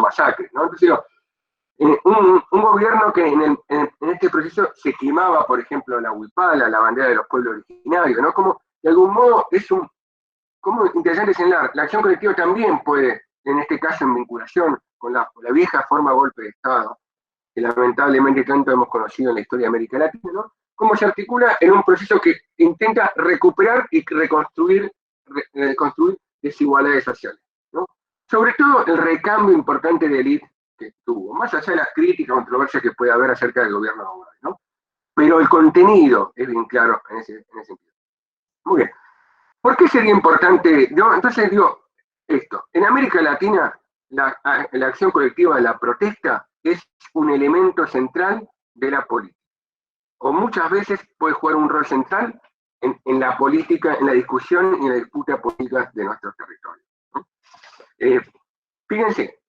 Speaker 4: masacres, ¿no? Entonces, un gobierno que en este proceso se quemaba, por ejemplo, la huipala, la bandera de los pueblos originarios, ¿no? Como, de algún modo, como interesante señalar, la acción colectiva también puede, en este caso, en vinculación con la vieja forma de golpe de Estado, que lamentablemente tanto hemos conocido en la historia de América Latina, ¿no? Cómo se articula en un proceso que intenta recuperar y reconstruir desigualdades sociales, ¿no? Sobre todo el recambio importante de élite que tuvo, más allá de las críticas o controversias que puede haber acerca del gobierno de Obama, ¿no? Pero el contenido es bien claro en ese sentido. Muy bien. ¿Por qué sería importante? Entonces digo esto, en América Latina la acción colectiva de la protesta es un elemento central de la política, o muchas veces puede jugar un rol central en la política, en la discusión y en la disputa política de nuestros territorios, ¿no? Fíjense,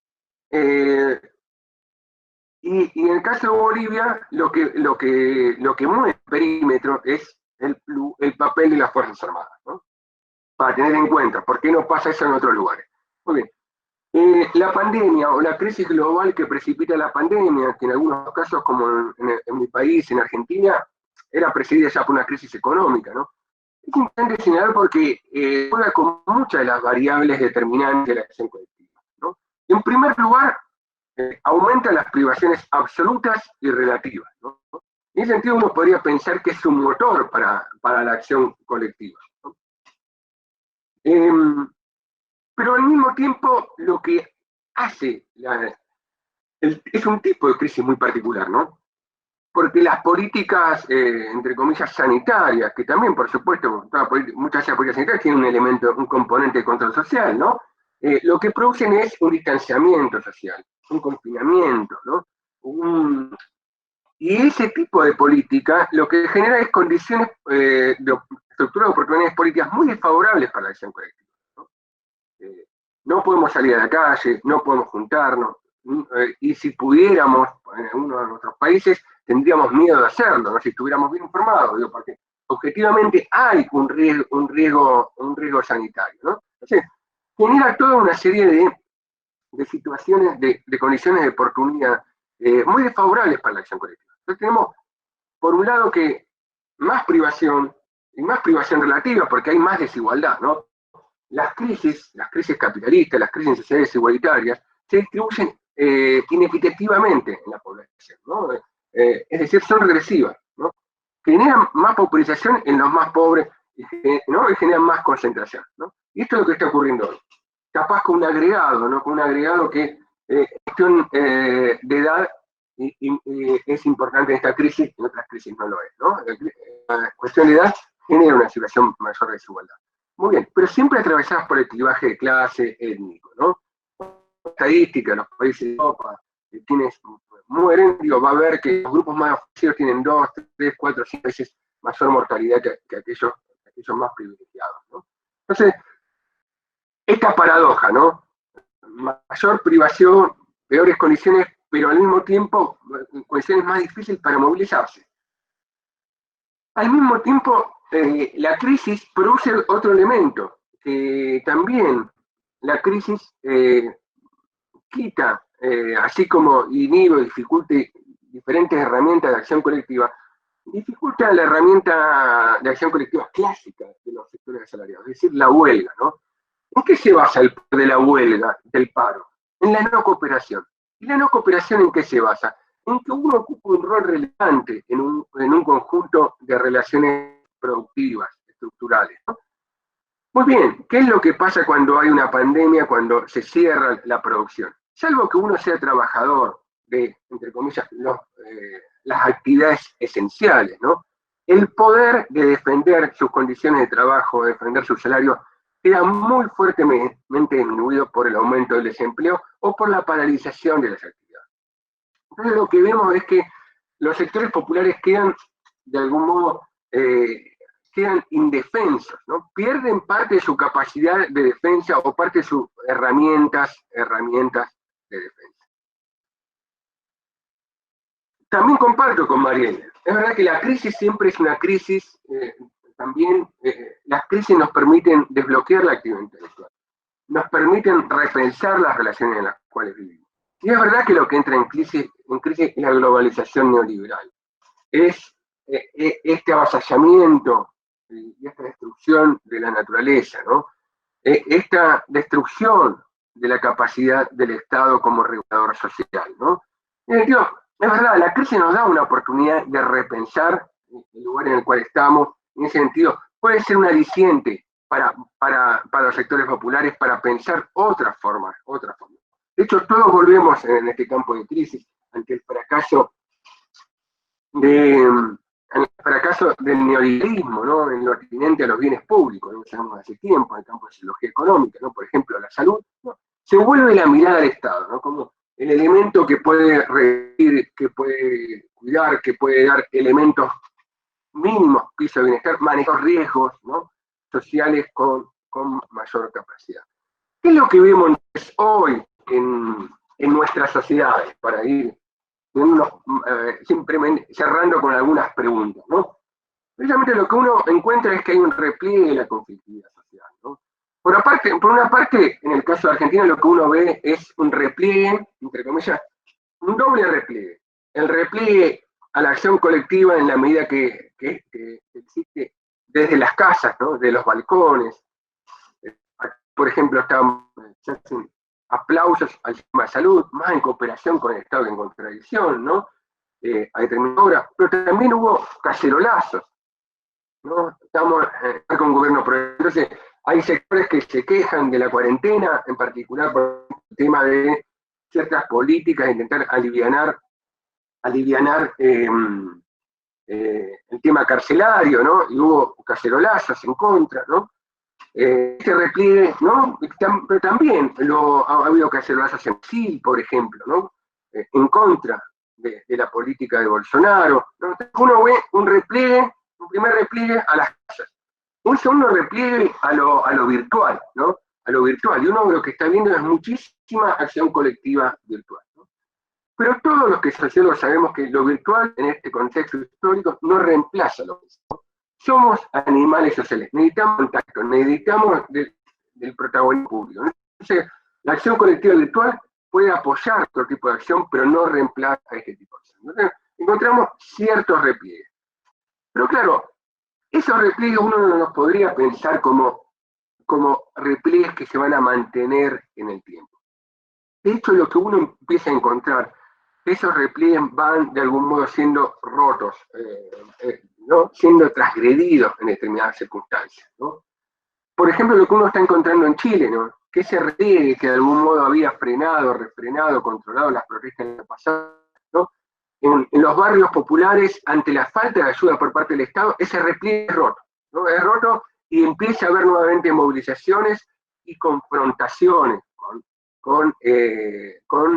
Speaker 4: y en el caso de Bolivia, lo que mueve el perímetro es el papel de las Fuerzas Armadas, ¿no? Para tener en cuenta, ¿por qué no pasa eso en otros lugares? Muy bien. La pandemia o la crisis global que precipita la pandemia, que en algunos casos, como en mi país, en Argentina, era precedida ya por una crisis económica, ¿no? Es importante señalar porque juega con muchas de las variables determinantes de la acción colectiva, ¿no? En primer lugar, aumenta las privaciones absolutas y relativas, ¿no? En ese sentido, uno podría pensar que es un motor para la acción colectiva, ¿no? Pero al mismo tiempo lo que hace es un tipo de crisis muy particular, ¿no? Porque las políticas, entre comillas, sanitarias, que también, por supuesto, muchas de las políticas sanitarias tienen un elemento, un componente de control social, ¿no? Lo que producen es un distanciamiento social, un confinamiento, ¿no? Y ese tipo de política lo que genera es condiciones de estructura de oportunidades políticas muy desfavorables para la acción colectiva, ¿no? No podemos salir a la calle, no podemos juntarnos, y si pudiéramos, en uno de nuestros países, tendríamos miedo de hacerlo, ¿no? Si estuviéramos bien informados, digo, porque objetivamente hay un riesgo sanitario, ¿no? Entonces, genera toda una serie de situaciones, de condiciones de oportunidad muy desfavorables para la acción colectiva. Entonces tenemos, por un lado, que más privación, y más privación relativa, porque hay más desigualdad, ¿no? Las crisis capitalistas, las crisis sociales igualitarias, se distribuyen inequitativamente en la población, ¿no? Es decir, son regresivas, ¿no? Generan más popularización en los más pobres, ¿no? Y generan más concentración, ¿no? Y esto es lo que está ocurriendo hoy. Capaz con un agregado, ¿no? Con un agregado que cuestión de edad es importante en esta crisis, en otras crisis no lo es, ¿no? La cuestión de edad genera una situación mayor de desigualdad. Muy bien, pero siempre atravesadas por el clivaje de clase étnico, ¿no? Estadística, los países de Europa, quienes mueren, digo, va a ver que los grupos más favorecidos tienen 2, 3, 4, 5 veces mayor mortalidad que aquellos más privilegiados, ¿no? Entonces, esta paradoja, ¿no? Mayor privación, peores condiciones, pero al mismo tiempo condiciones más difíciles para movilizarse. Al mismo tiempo, la crisis produce otro elemento, que también la crisis quita, así como inhibe, dificulta diferentes herramientas de acción colectiva, dificulta la herramienta de acción colectiva clásica de los sectores asalariados, es decir, la huelga, ¿no? ¿En qué se basa el poder de la huelga, del paro? En la no cooperación. ¿Y la no cooperación en qué se basa? En que uno ocupa un rol relevante en un conjunto de relaciones productivas, estructurales, ¿no? Muy bien, ¿qué es lo que pasa cuando hay una pandemia, cuando se cierra la producción? Salvo que uno sea trabajador de, entre comillas, las actividades esenciales, ¿no? El poder de defender sus condiciones de trabajo, de defender su salario, queda muy fuertemente disminuido por el aumento del desempleo o por la paralización de las actividades. Entonces lo que vemos es que los sectores populares quedan, de algún modo, quedan indefensos, ¿no? Pierden parte de su capacidad de defensa o parte de sus herramientas de defensa. También comparto con Mariela, es verdad que la crisis siempre es una crisis, también las crisis nos permiten desbloquear la actividad intelectual, nos permiten repensar las relaciones en las cuales vivimos. Y es verdad que lo que entra en crisis es la globalización neoliberal, es este avasallamiento y esta destrucción de la naturaleza, ¿no? Esta destrucción de la capacidad del Estado como regulador social, ¿no? Es verdad, la crisis nos da una oportunidad de repensar el lugar en el cual estamos, en ese sentido, puede ser un aliciente para los sectores populares para pensar otras formas. De hecho, todos volvemos en este campo de crisis ante el fracaso del neoliberalismo, ¿no? En lo atinente a los bienes públicos, ¿no? Sabemos hace tiempo, en el campo de sociología económica, ¿no? Por ejemplo, la salud, ¿no? Se vuelve la mirada del Estado, ¿no? Como el elemento que puede reír, que puede cuidar, que puede dar elementos mínimos, piso de bienestar, manejar riesgos, ¿no? Sociales con mayor capacidad. ¿Qué es lo que vemos hoy en nuestras sociedades? Para ir simplemente cerrando con algunas preguntas, ¿no? Precisamente lo que uno encuentra es que hay un repliegue de la conflictividad social, ¿no? Por una parte, en el caso de Argentina, lo que uno ve es un repliegue, entre comillas, un doble repliegue. El repliegue a la acción colectiva en la medida que existe desde las casas, ¿no? De los balcones. Por ejemplo, se hacen aplausos al sistema de salud, más en cooperación con el Estado que en contradicción, ¿no? A determinada hora. Pero también hubo cacerolazos, ¿no? Estamos con un gobierno progresista. Entonces, hay sectores que se quejan de la cuarentena, en particular por el tema de ciertas políticas, de intentar alivianar el tema carcelario, ¿no? Y hubo cacerolazos en contra, ¿no? Este repliegue, ¿no? Pero también ha habido cacerolazos en Brasil, por ejemplo, ¿no? En contra de la política de Bolsonaro, ¿no? Uno ve un primer repliegue a las casas, un segundo repliegue a lo virtual, ¿no? A lo virtual, y uno lo que está viendo es muchísima acción colectiva virtual, ¿no? Pero todos los que sociólogos sabemos que lo virtual en este contexto histórico no reemplaza lo físico. Somos animales sociales, necesitamos contacto, necesitamos del protagonismo público, ¿no? Entonces, la acción colectiva virtual puede apoyar otro tipo de acción, pero no reemplaza a este tipo de acción. Entonces, encontramos ciertos repliegues. Pero claro, esos repliegues uno no los podría pensar como repliegues que se van a mantener en el tiempo. De hecho, lo que uno empieza a encontrar, esos repliegues van de algún modo siendo rotos, ¿no? Siendo transgredidos en determinadas circunstancias, ¿no? Por ejemplo, lo que uno está encontrando en Chile, ¿no? Que ese repliegue que de algún modo había refrenado, controlado las protestas en el pasado, ¿no? En los barrios populares, ante la falta de ayuda por parte del Estado, ese repliegue es roto, ¿no? Es roto y empieza a haber nuevamente movilizaciones y confrontaciones con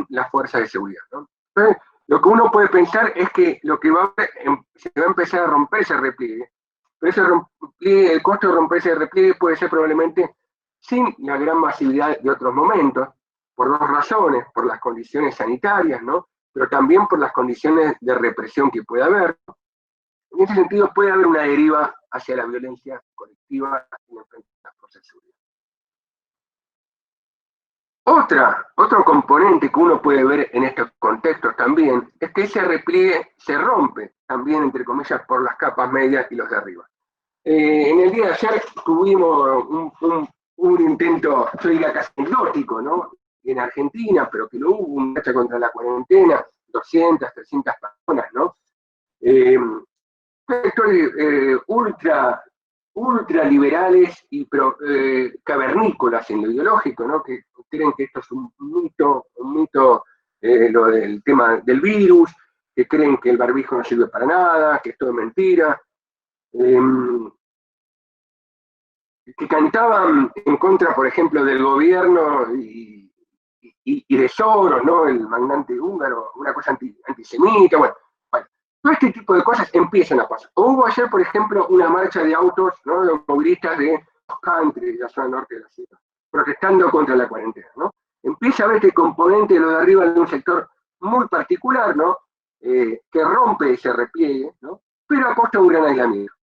Speaker 4: las fuerzas de seguridad, ¿no? Entonces, lo que uno puede pensar es que se va a empezar a romper ese repliegue, pero el costo de romper ese repliegue puede ser probablemente sin la gran masividad de otros momentos, por dos razones, por las condiciones sanitarias, ¿no? Pero también por las condiciones de represión que puede haber, En ese sentido puede haber una deriva hacia la violencia colectiva en el frente de las fuerzas de seguridad. Otro componente que uno puede ver en estos contextos también es que ese repliegue se rompe también, entre comillas, por las capas medias y los de arriba. En el día de ayer tuvimos un intento, yo diría casi anecdótico, ¿no? En Argentina, pero que lo hubo, una marcha contra la cuarentena, 200, 300 personas, ¿no? Sectores ultra liberales y cavernícolas en lo ideológico, ¿no? Que creen que esto es un mito, lo del tema del virus, que creen que el barbijo no sirve para nada, que esto es mentira, que cantaban en contra, por ejemplo, del gobierno y de Soros, ¿no? El magnate húngaro, una cosa antisemita, bueno, todo este tipo de cosas empiezan a pasar. Hubo ayer, por ejemplo, una marcha de autos, ¿no? De movilistas de country, de la zona norte de la ciudad, protestando contra la cuarentena, ¿no? Empieza a ver este componente de lo de arriba de un sector muy particular, ¿no? Que rompe ese repliegue, ¿no? Pero a costa de un gran aislamiento.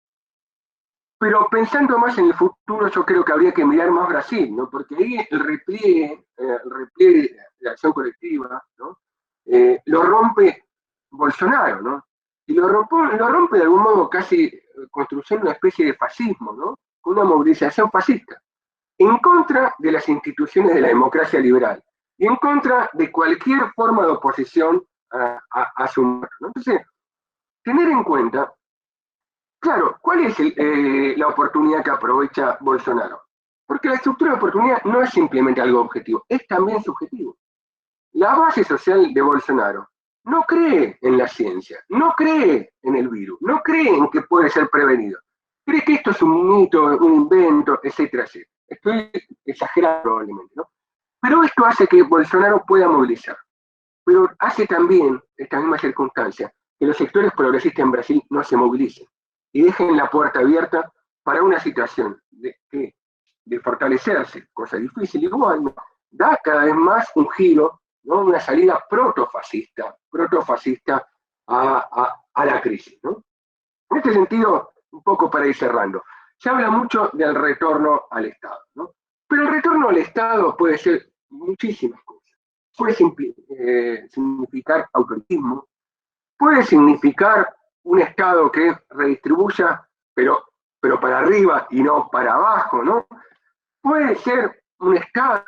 Speaker 4: Pero pensando más en el futuro, yo creo que habría que mirar más Brasil, ¿no? Porque ahí el repliegue de acción colectiva, ¿no? Lo rompe Bolsonaro, ¿no? Y lo rompe de algún modo casi construyendo una especie de fascismo, ¿no? Una movilización fascista, en contra de las instituciones de la democracia liberal y en contra de cualquier forma de oposición a su muerte, ¿no? Entonces, tener en cuenta, claro, ¿cuál es la oportunidad que aprovecha Bolsonaro? Porque la estructura de oportunidad no es simplemente algo objetivo, es también subjetivo. La base social de Bolsonaro no cree en la ciencia, no cree en el virus, no cree en que puede ser prevenido. Cree que esto es un mito, un invento, etcétera, etcétera. Estoy exagerando probablemente, ¿no? Pero esto hace que Bolsonaro pueda movilizar. Pero hace también, esta misma circunstancia, que los sectores progresistas en Brasil no se movilicen y dejen la puerta abierta para una situación de fortalecerse, cosa difícil igual, ¿no? Da cada vez más un giro, ¿no? Una salida protofascista a la crisis, ¿no? En este sentido, un poco para ir cerrando, se habla mucho del retorno al Estado, ¿no? Pero el retorno al Estado puede ser muchísimas cosas. Puede significar autoritarismo, puede significar un Estado que redistribuya, pero para arriba y no para abajo, ¿no? Puede ser un Estado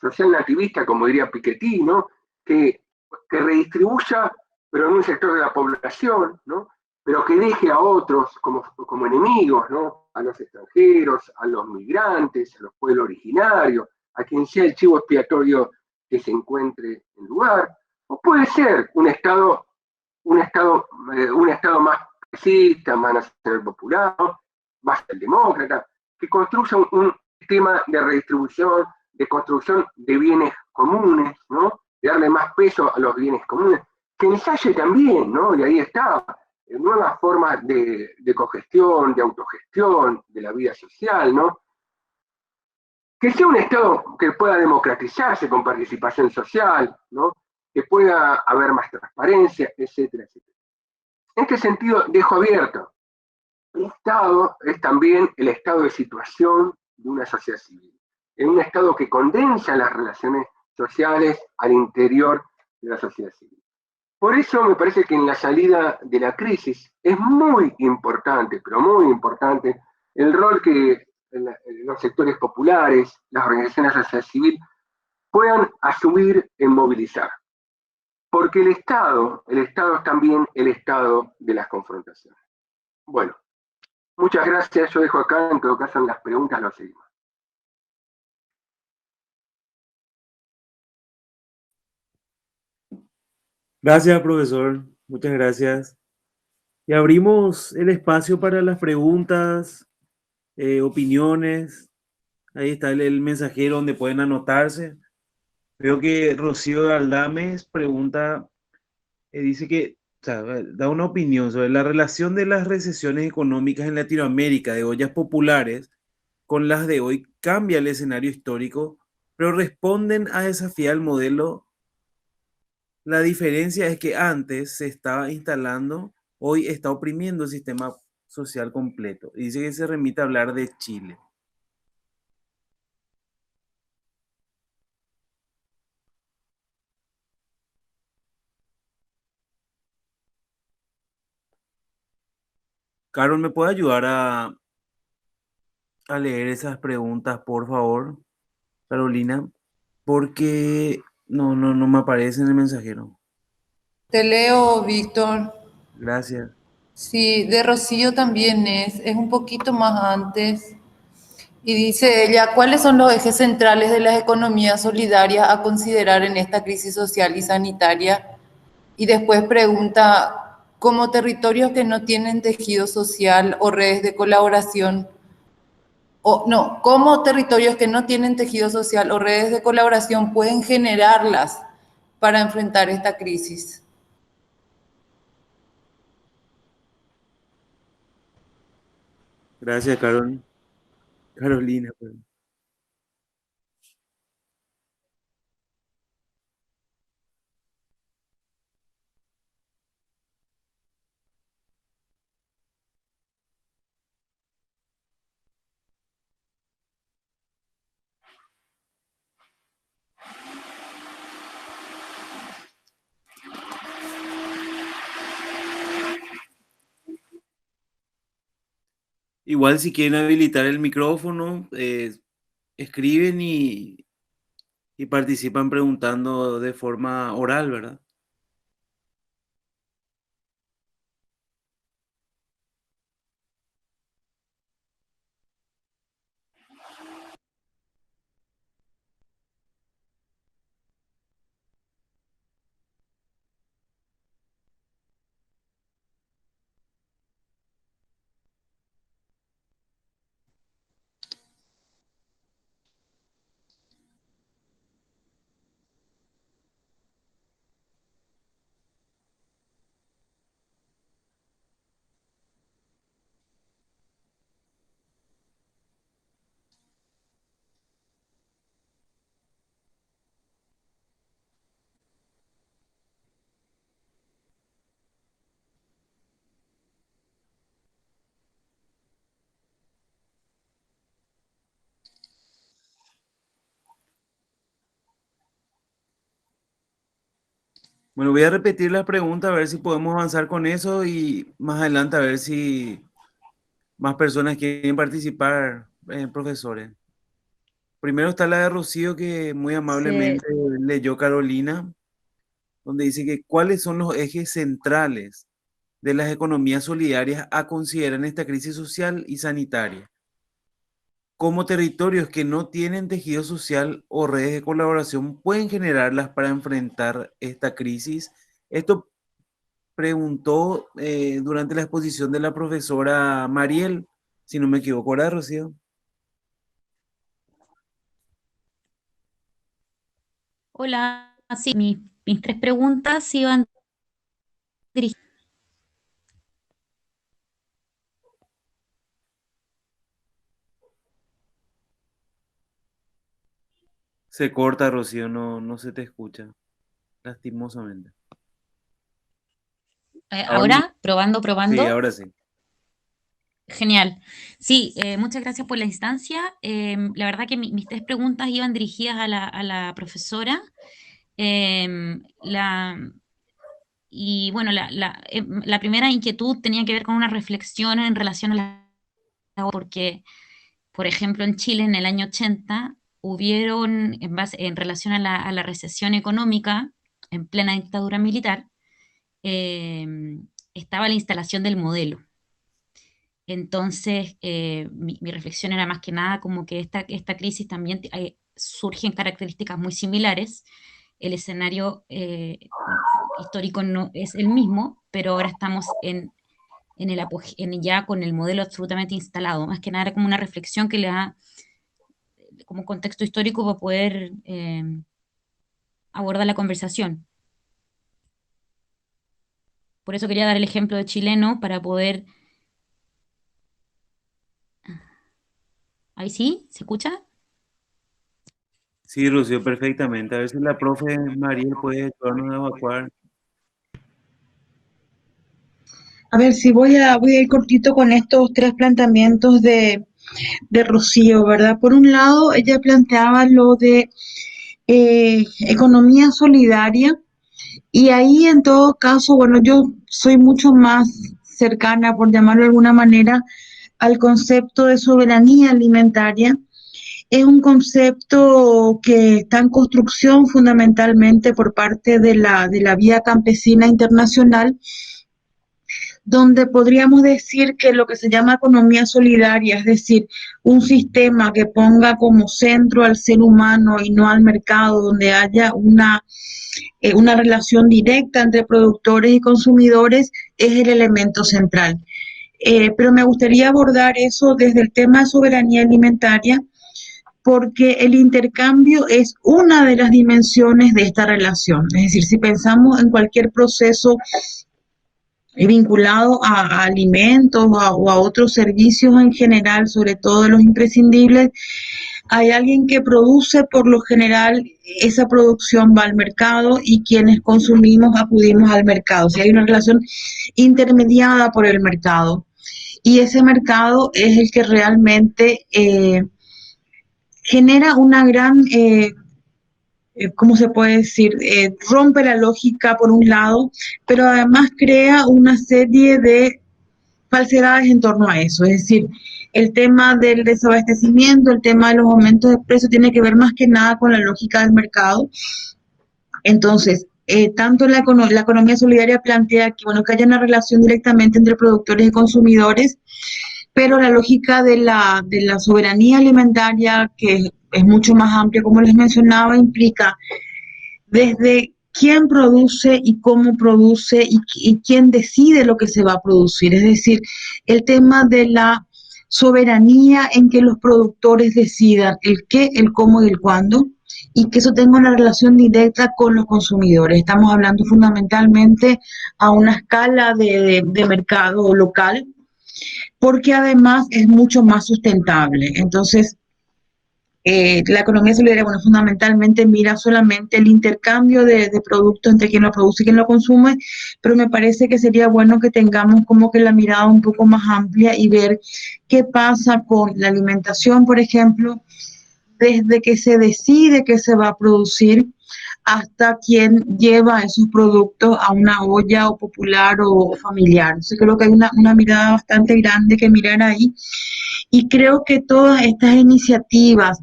Speaker 4: social nativista, como diría Piketty, ¿no? Que redistribuya, pero en un sector de la población, ¿no? Pero que deje a otros como enemigos, ¿no? A los extranjeros, a los migrantes, a los pueblos originarios, a quien sea el chivo expiatorio que se encuentre en el lugar. O puede ser un estado más progresista, más nacional popular, más demócrata, que construya un sistema de redistribución, de construcción de bienes comunes, ¿no? De darle más peso a los bienes comunes, que ensaye también, ¿no? Y ahí está, nuevas formas de cogestión, de autogestión, de la vida social, ¿no? Que sea un Estado que pueda democratizarse con participación social, ¿no? Que pueda haber más transparencia, etcétera, etcétera. En este sentido, dejo abierto. El Estado es también el estado de situación de una sociedad civil. Es un Estado que condensa las relaciones sociales al interior de la sociedad civil. Por eso me parece que en la salida de la crisis es muy importante, pero muy importante, el rol que los sectores populares, las organizaciones de la sociedad civil, puedan asumir en movilizar. Porque el Estado es también el estado de las confrontaciones. Bueno, muchas gracias, yo dejo acá, en todo caso en las preguntas lo seguimos.
Speaker 1: Gracias, profesor. Muchas gracias. Y abrimos el espacio para las preguntas, opiniones. Ahí está el mensajero donde pueden anotarse. Veo que Rocío Galdames pregunta, dice que, o sea, da una opinión sobre la relación de las recesiones económicas en Latinoamérica de ollas populares con las de hoy. Cambia el escenario histórico, pero responden a desafiar el modelo. La diferencia es que antes se estaba instalando hoy está oprimiendo el sistema social completo. Y dice que se remite a hablar de Chile. Carol, ¿me puede ayudar a leer esas preguntas, por favor, Carolina? Porque no me aparece en el mensajero.
Speaker 5: Te leo, Víctor.
Speaker 1: Gracias.
Speaker 5: Sí, de Rocío también es un poquito más antes. Y dice ella, ¿cuáles son los ejes centrales de las economías solidarias a considerar en esta crisis social y sanitaria? Y después pregunta, ¿cómo territorios que no tienen tejido social o redes de colaboración, o no, cómo territorios que no tienen tejido social o redes de colaboración pueden generarlas para enfrentar esta crisis?
Speaker 1: Gracias, Carol. Carolina, perdón. Igual si quieren habilitar el micrófono, escriben y participan preguntando de forma oral, ¿verdad? Bueno, voy a repetir la pregunta a ver si podemos avanzar con eso y más adelante a ver si más personas quieren participar, profesores. Primero está la de Rocío que muy
Speaker 6: Se,
Speaker 1: amablemente leyó Carolina, donde dice que cuáles son los ejes centrales de las economías solidarias a considerar en esta crisis social y sanitaria, como territorios que no tienen tejido social o redes de colaboración pueden generarlas para enfrentar esta crisis. Esto preguntó durante la exposición de la profesora Mariel, si no me equivoco, ¿verdad, Rocío?
Speaker 6: Hola, sí, mis tres preguntas iban dirigidas.
Speaker 1: Se corta, Rocío, no se te escucha, lastimosamente. Ahora
Speaker 6: Ahora, probando,
Speaker 1: sí,
Speaker 6: probando.
Speaker 1: ahora sí.
Speaker 6: Genial. Sí, muchas gracias por la instancia. La verdad que mis tres preguntas iban dirigidas a la profesora. Em, la, y bueno, la primera inquietud tenía que ver con una reflexión en relación a porque, por ejemplo, en Chile en el año 80 hubieron, en relación a a la recesión económica en plena dictadura militar, eh, estaba la instalación del modelo. Entonces, mi reflexión era más que nada como que esta crisis también surgen características muy similares. El escenario histórico no es el mismo, pero ahora estamos ya con el modelo absolutamente instalado. Más que nada era como una reflexión que le da como contexto histórico para poder abordar la conversación. Por eso quería dar el ejemplo de chileno para poder... ¿Ahí sí? ¿Se escucha?
Speaker 1: Sí, Rocío, perfectamente. A veces la profe Mariel puede ayudarnos a evacuar.
Speaker 3: A ver, si voy a ir cortito con estos tres planteamientos de Rocío, ¿verdad? Por un lado, ella planteaba lo de economía solidaria y ahí en todo caso, bueno, yo soy mucho más cercana, por llamarlo de alguna manera, al concepto de soberanía alimentaria. Es un concepto que está en construcción fundamentalmente por parte de la Vía Campesina Internacional, donde podríamos decir que lo que se llama economía solidaria, es decir, un sistema que ponga como centro al ser humano y no al mercado, donde haya una relación directa entre productores y consumidores, es el elemento central. Pero me gustaría abordar eso desde el tema de soberanía alimentaria, porque el intercambio es una de las dimensiones de esta relación. Es decir, si pensamos en cualquier proceso vinculado a alimentos o a otros servicios en general, sobre todo los imprescindibles, hay alguien que produce, por lo general esa producción va al mercado y quienes consumimos acudimos al mercado. O sea, hay una relación intermediada por el mercado y ese mercado es el que realmente genera una gran ¿cómo se puede decir? Rompe la lógica por un lado, pero además crea una serie de falsedades en torno a eso. Es decir, el tema del desabastecimiento, el tema de los aumentos de precios tiene que ver más que nada con la lógica del mercado. Entonces, tanto la economía solidaria plantea que, bueno, que haya una relación directamente entre productores y consumidores, pero la lógica de la soberanía alimentaria, que es mucho más amplia, como les mencionaba, implica desde quién produce y cómo produce y quién decide lo que se va a producir. Es decir, el tema de la soberanía en que los productores decidan el qué, el cómo y el cuándo, y que eso tenga una relación directa con los consumidores. Estamos hablando fundamentalmente a una escala de mercado local, porque además es mucho más sustentable. Entonces, la economía solidaria, bueno, fundamentalmente mira solamente el intercambio de productos entre quien lo produce y quien lo consume, pero me parece que sería bueno que tengamos como que la mirada un poco más amplia y ver qué pasa con la alimentación, por ejemplo, desde que se decide que se va a producir hasta quien lleva esos productos a una olla o popular o familiar. Entonces creo que hay una mirada bastante grande que mirar ahí y creo que todas estas iniciativas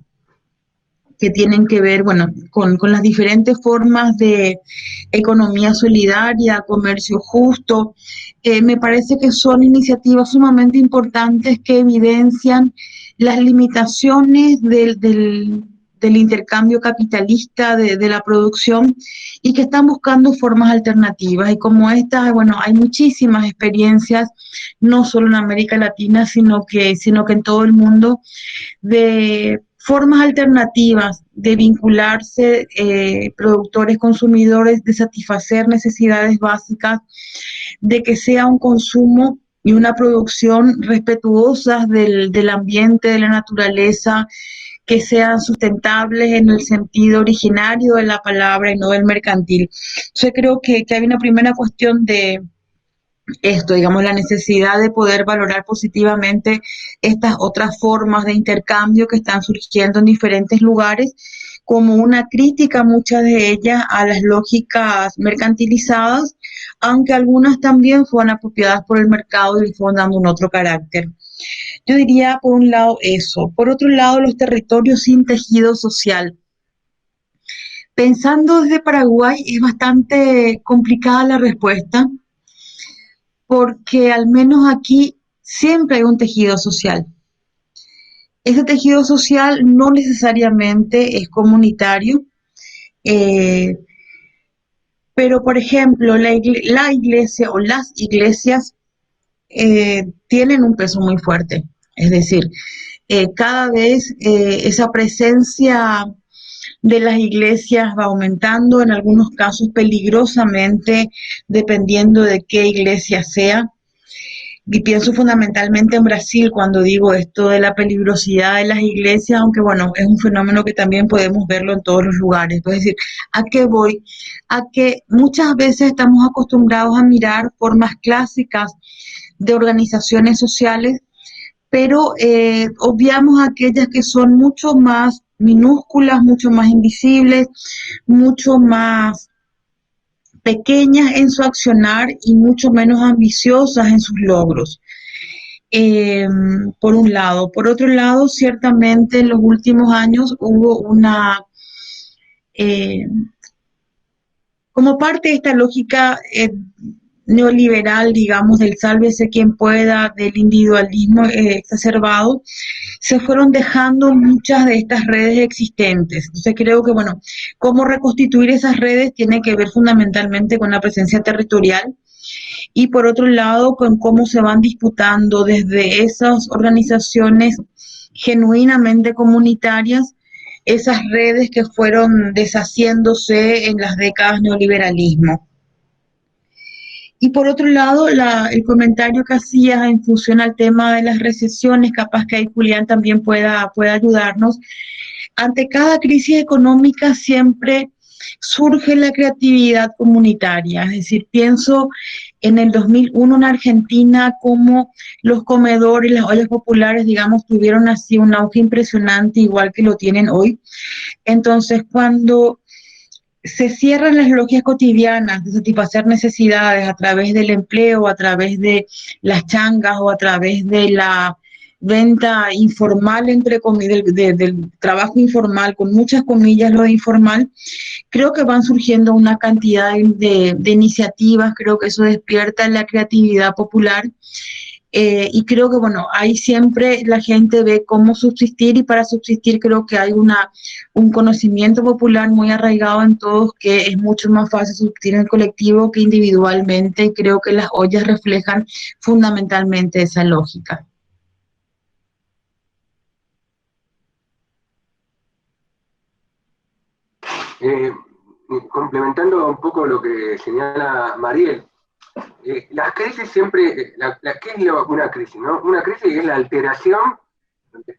Speaker 3: que tienen que ver, bueno, con las diferentes formas de economía solidaria, comercio justo, me parece que son iniciativas sumamente importantes que evidencian las limitaciones del intercambio capitalista de la producción y que están buscando formas alternativas. Y como estas, bueno, hay muchísimas experiencias, no solo en América Latina, sino que en todo el mundo, de formas alternativas de vincularse productores, consumidores, de satisfacer necesidades básicas, de que sea un consumo y una producción respetuosas del ambiente, de la naturaleza, que sean sustentables en el sentido originario de la palabra y no del mercantil. Entonces creo que hay una primera cuestión de esto, digamos, la necesidad de poder valorar positivamente estas otras formas de intercambio que están surgiendo en diferentes lugares, como una crítica, muchas de ellas, a las lógicas mercantilizadas, aunque algunas también fueron apropiadas por el mercado y le fueron dando un otro carácter. Yo diría, por un lado, eso. Por otro lado, los territorios sin tejido social. Pensando desde Paraguay, es bastante complicada la respuesta, porque al menos aquí siempre hay un tejido social. Ese tejido social no necesariamente es comunitario, pero por ejemplo la iglesia o las iglesias tienen un peso muy fuerte. Es decir, cada vez esa presencia de las iglesias va aumentando, en algunos casos peligrosamente, dependiendo de qué iglesia sea. y pienso fundamentalmente en Brasil cuando digo esto de la peligrosidad de las iglesias, aunque bueno, es un fenómeno que también podemos verlo en todos los lugares. Es decir, ¿a qué voy? A que muchas veces estamos acostumbrados a mirar formas clásicas de organizaciones sociales, pero obviamos aquellas que son mucho más minúsculas, mucho más invisibles, mucho más pequeñas en su accionar y mucho menos ambiciosas en sus logros. Por un lado. Por otro lado, ciertamente en los últimos años hubo eh, como parte de esta lógica neoliberal, digamos, del sálvese quien pueda, del individualismo exacerbado, se fueron dejando muchas de estas redes existentes. Entonces creo que, bueno, cómo reconstituir esas redes tiene que ver fundamentalmente con la presencia territorial y por otro lado con cómo se van disputando desde esas organizaciones genuinamente comunitarias esas redes que fueron deshaciéndose en las décadas neoliberalismo. Y por otro lado, el comentario que hacías en función al tema de las recesiones, capaz que ahí Julián también pueda ayudarnos. Ante cada crisis económica siempre surge la creatividad comunitaria, es decir, pienso en el 2001 en Argentina como los comedores, las ollas populares, digamos, tuvieron así un auge impresionante, igual que lo tienen hoy. Entonces, cuando se cierran las logias cotidianas de satisfacer necesidades a través del empleo, a través de las changas o a través de la venta informal, entre comillas, del trabajo informal, con muchas comillas lo de informal, creo que van surgiendo una cantidad de iniciativas, creo que eso despierta la creatividad popular. Y creo que, bueno, ahí siempre la gente ve cómo subsistir y para subsistir creo que hay un conocimiento popular muy arraigado en todos que es mucho más fácil subsistir en el colectivo que individualmente y creo que las ollas reflejan fundamentalmente esa lógica.
Speaker 4: Complementando un poco lo que señala Mariel, las crisis siempre, ¿qué es una crisis? ¿No? Una crisis es la alteración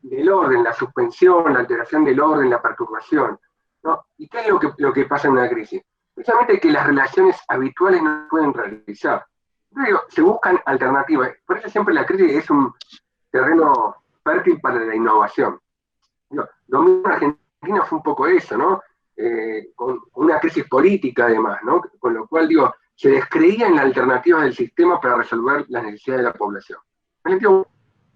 Speaker 4: del orden, la suspensión, la alteración del orden, la perturbación, ¿no? ¿Y qué es lo que pasa en una crisis? Precisamente que las relaciones habituales no pueden realizar. Pero se buscan alternativas. Por eso siempre la crisis es un terreno fértil para la innovación. Lo mismo en Argentina fue un poco eso, ¿no? Con una crisis política además, ¿no? Con lo cual, se descreía en la alternativa del sistema para resolver las necesidades de la población.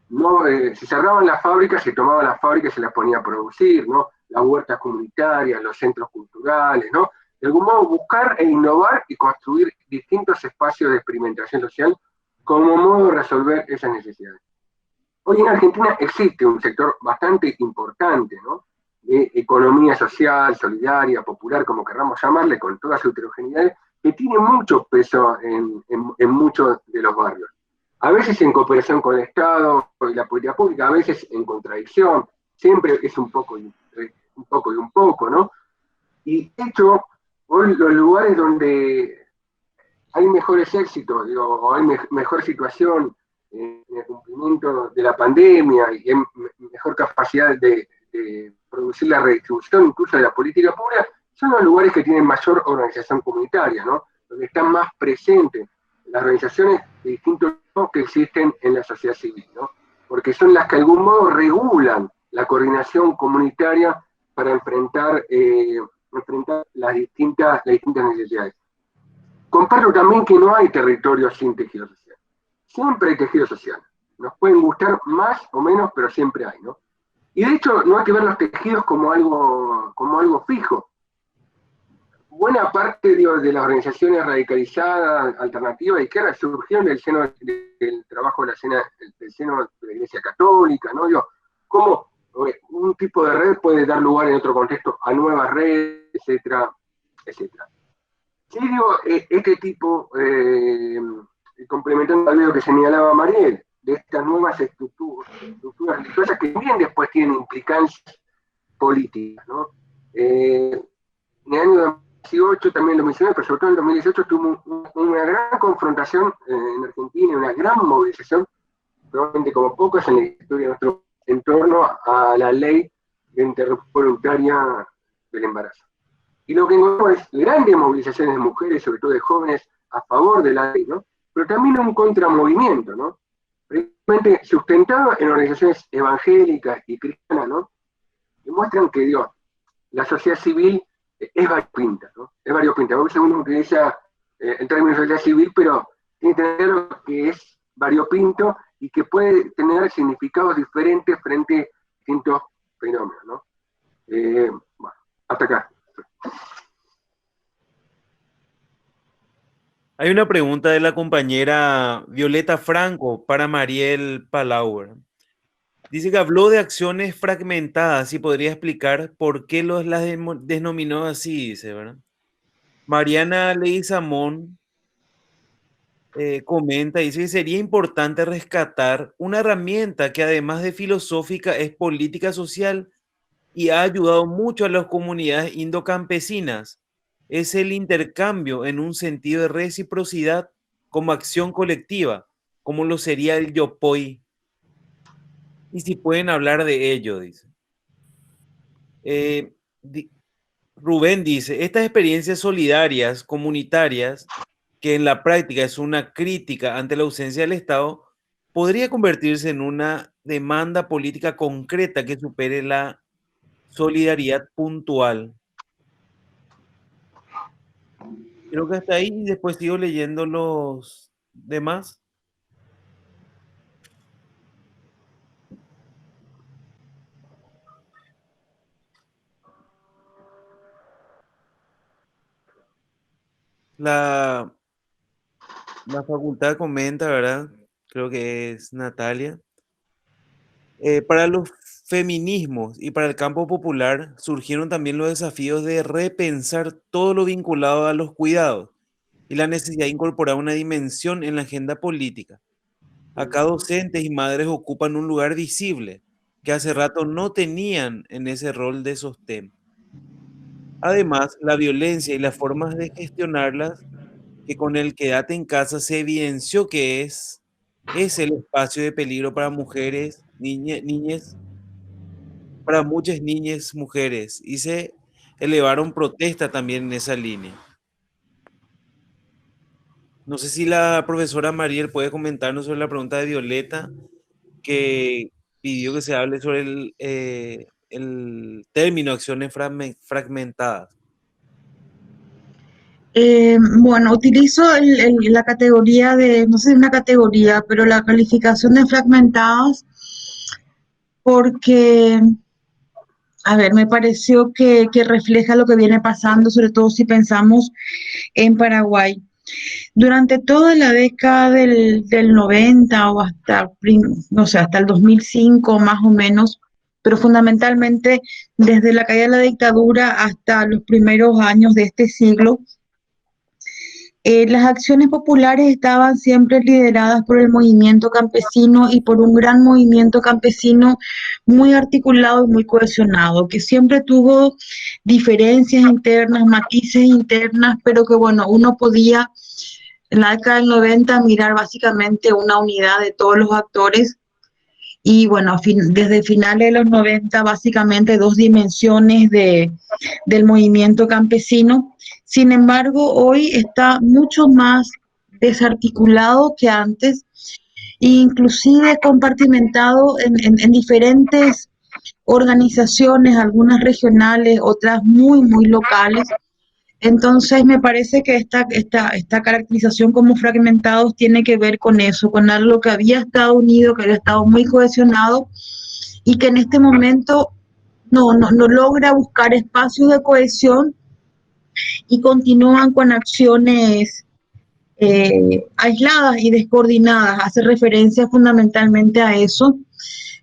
Speaker 4: No, se cerraban las fábricas, se tomaban las fábricas y se las ponía a producir, ¿no? Las huertas comunitarias, los centros culturales, ¿no? De algún modo buscar e innovar y construir distintos espacios de experimentación social como modo de resolver esas necesidades. Hoy en Argentina existe un sector bastante importante, ¿no? De economía social, solidaria, popular, como querramos llamarle, con toda su heterogeneidad, que tiene mucho peso en muchos de los barrios. A veces en cooperación con el Estado y la política pública, a veces en contradicción, siempre es un poco y un poco, ¿no? Y de hecho, hoy los lugares donde hay mejores éxitos, o hay mejor situación en el cumplimiento de la pandemia y en mejor capacidad de producir la redistribución incluso de la política pública, son los lugares que tienen mayor organización comunitaria, ¿no? Donde están más presentes las organizaciones de distintos tipos que existen en la sociedad civil, ¿no? Porque son las que de algún modo regulan la coordinación comunitaria para enfrentar las distintas necesidades. Comparto también que no hay territorio sin tejido social. Siempre hay tejido social. Nos pueden gustar más o menos, pero siempre hay, ¿no? Y de hecho, no hay que ver los tejidos como algo fijo. Buena parte de las organizaciones radicalizadas, alternativas, de izquierda, surgieron del seno del trabajo del seno de la Iglesia Católica, ¿no? Cómo un tipo de red puede dar lugar en otro contexto a nuevas redes, etcétera, etcétera. Sí, este tipo, complementando al video que señalaba Mariel, de estas nuevas estructuras religiosas que también después tienen implicancias políticas, ¿no? En el año 2018 también lo mencioné, pero sobre todo en 2018 tuvo una gran confrontación en Argentina, una gran movilización, probablemente como pocas en la historia de nuestro entorno, a la ley de interrupción voluntaria del embarazo. Y lo que encontramos es grandes movilizaciones de mujeres, sobre todo de jóvenes, a favor de la ley, ¿no? Pero también un contramovimiento, ¿no? Precisamente sustentado en organizaciones evangélicas y cristianas, ¿no? Demuestran que, Dios, la sociedad civil es variopinta, ¿no? Es variopinta. A veces uno utiliza el término sociedad civil, pero tiene que tener lo que es variopinto y que puede tener significados diferentes frente a distintos fenómenos, ¿no? Bueno, hasta acá.
Speaker 1: Hay una pregunta de la compañera Violeta Franco para Mariel Palauer. Dice que habló de acciones fragmentadas y podría explicar por qué las denominó así, dice, ¿verdad? Mariana Leguizamón comenta, dice que sería importante rescatar una herramienta que además de filosófica es política social y ha ayudado mucho a las comunidades indocampesinas. Es el intercambio en un sentido de reciprocidad como acción colectiva, como lo sería el Yopoi. Y si pueden hablar de ello, dice. Rubén dice, estas experiencias solidarias, comunitarias, que en la práctica es una crítica ante la ausencia del Estado, podría convertirse en una demanda política concreta que supere la solidaridad puntual. Creo que hasta ahí y después sigo leyendo los demás. La facultad comenta, ¿verdad? Creo que es Natalia. Para los feminismos y para el campo popular surgieron también los desafíos de repensar todo lo vinculado a los cuidados y la necesidad de incorporar una dimensión en la agenda política. Acá docentes y madres ocupan un lugar visible que hace rato no tenían en ese rol de sostén. Además, la violencia y las formas de gestionarlas, que con el quédate en casa se evidenció que es el espacio de peligro para mujeres, niñas, para muchas niñas, mujeres, y se elevaron protestas también en esa línea. No sé si la profesora Mariel puede comentarnos sobre la pregunta de Violeta, que pidió que se hable sobre el término acciones fragmentadas.
Speaker 3: Bueno, utilizo la categoría de, no sé si una categoría, pero la calificación de fragmentadas porque, a ver, me pareció que refleja lo que viene pasando, sobre todo si pensamos en Paraguay. Durante toda la década del 90 o hasta, no sé, hasta el 2005 más o menos, pero fundamentalmente desde la caída de la dictadura hasta los primeros años de este siglo, las acciones populares estaban siempre lideradas por el movimiento campesino y por un gran movimiento campesino muy articulado y muy cohesionado, que siempre tuvo diferencias internas, matices internas, pero que bueno, uno podía en la década del 90 mirar básicamente una unidad de todos los actores y bueno, desde finales de los 90 básicamente dos dimensiones del movimiento campesino. Sin embargo, hoy está mucho más desarticulado que antes, inclusive compartimentado en diferentes organizaciones, algunas regionales, otras muy, muy locales. Entonces, me parece que esta caracterización como fragmentados tiene que ver con eso, con algo que había estado unido, que había estado muy cohesionado y que en este momento no logra buscar espacios de cohesión y continúan con acciones aisladas y descoordinadas. Hace referencia fundamentalmente a eso.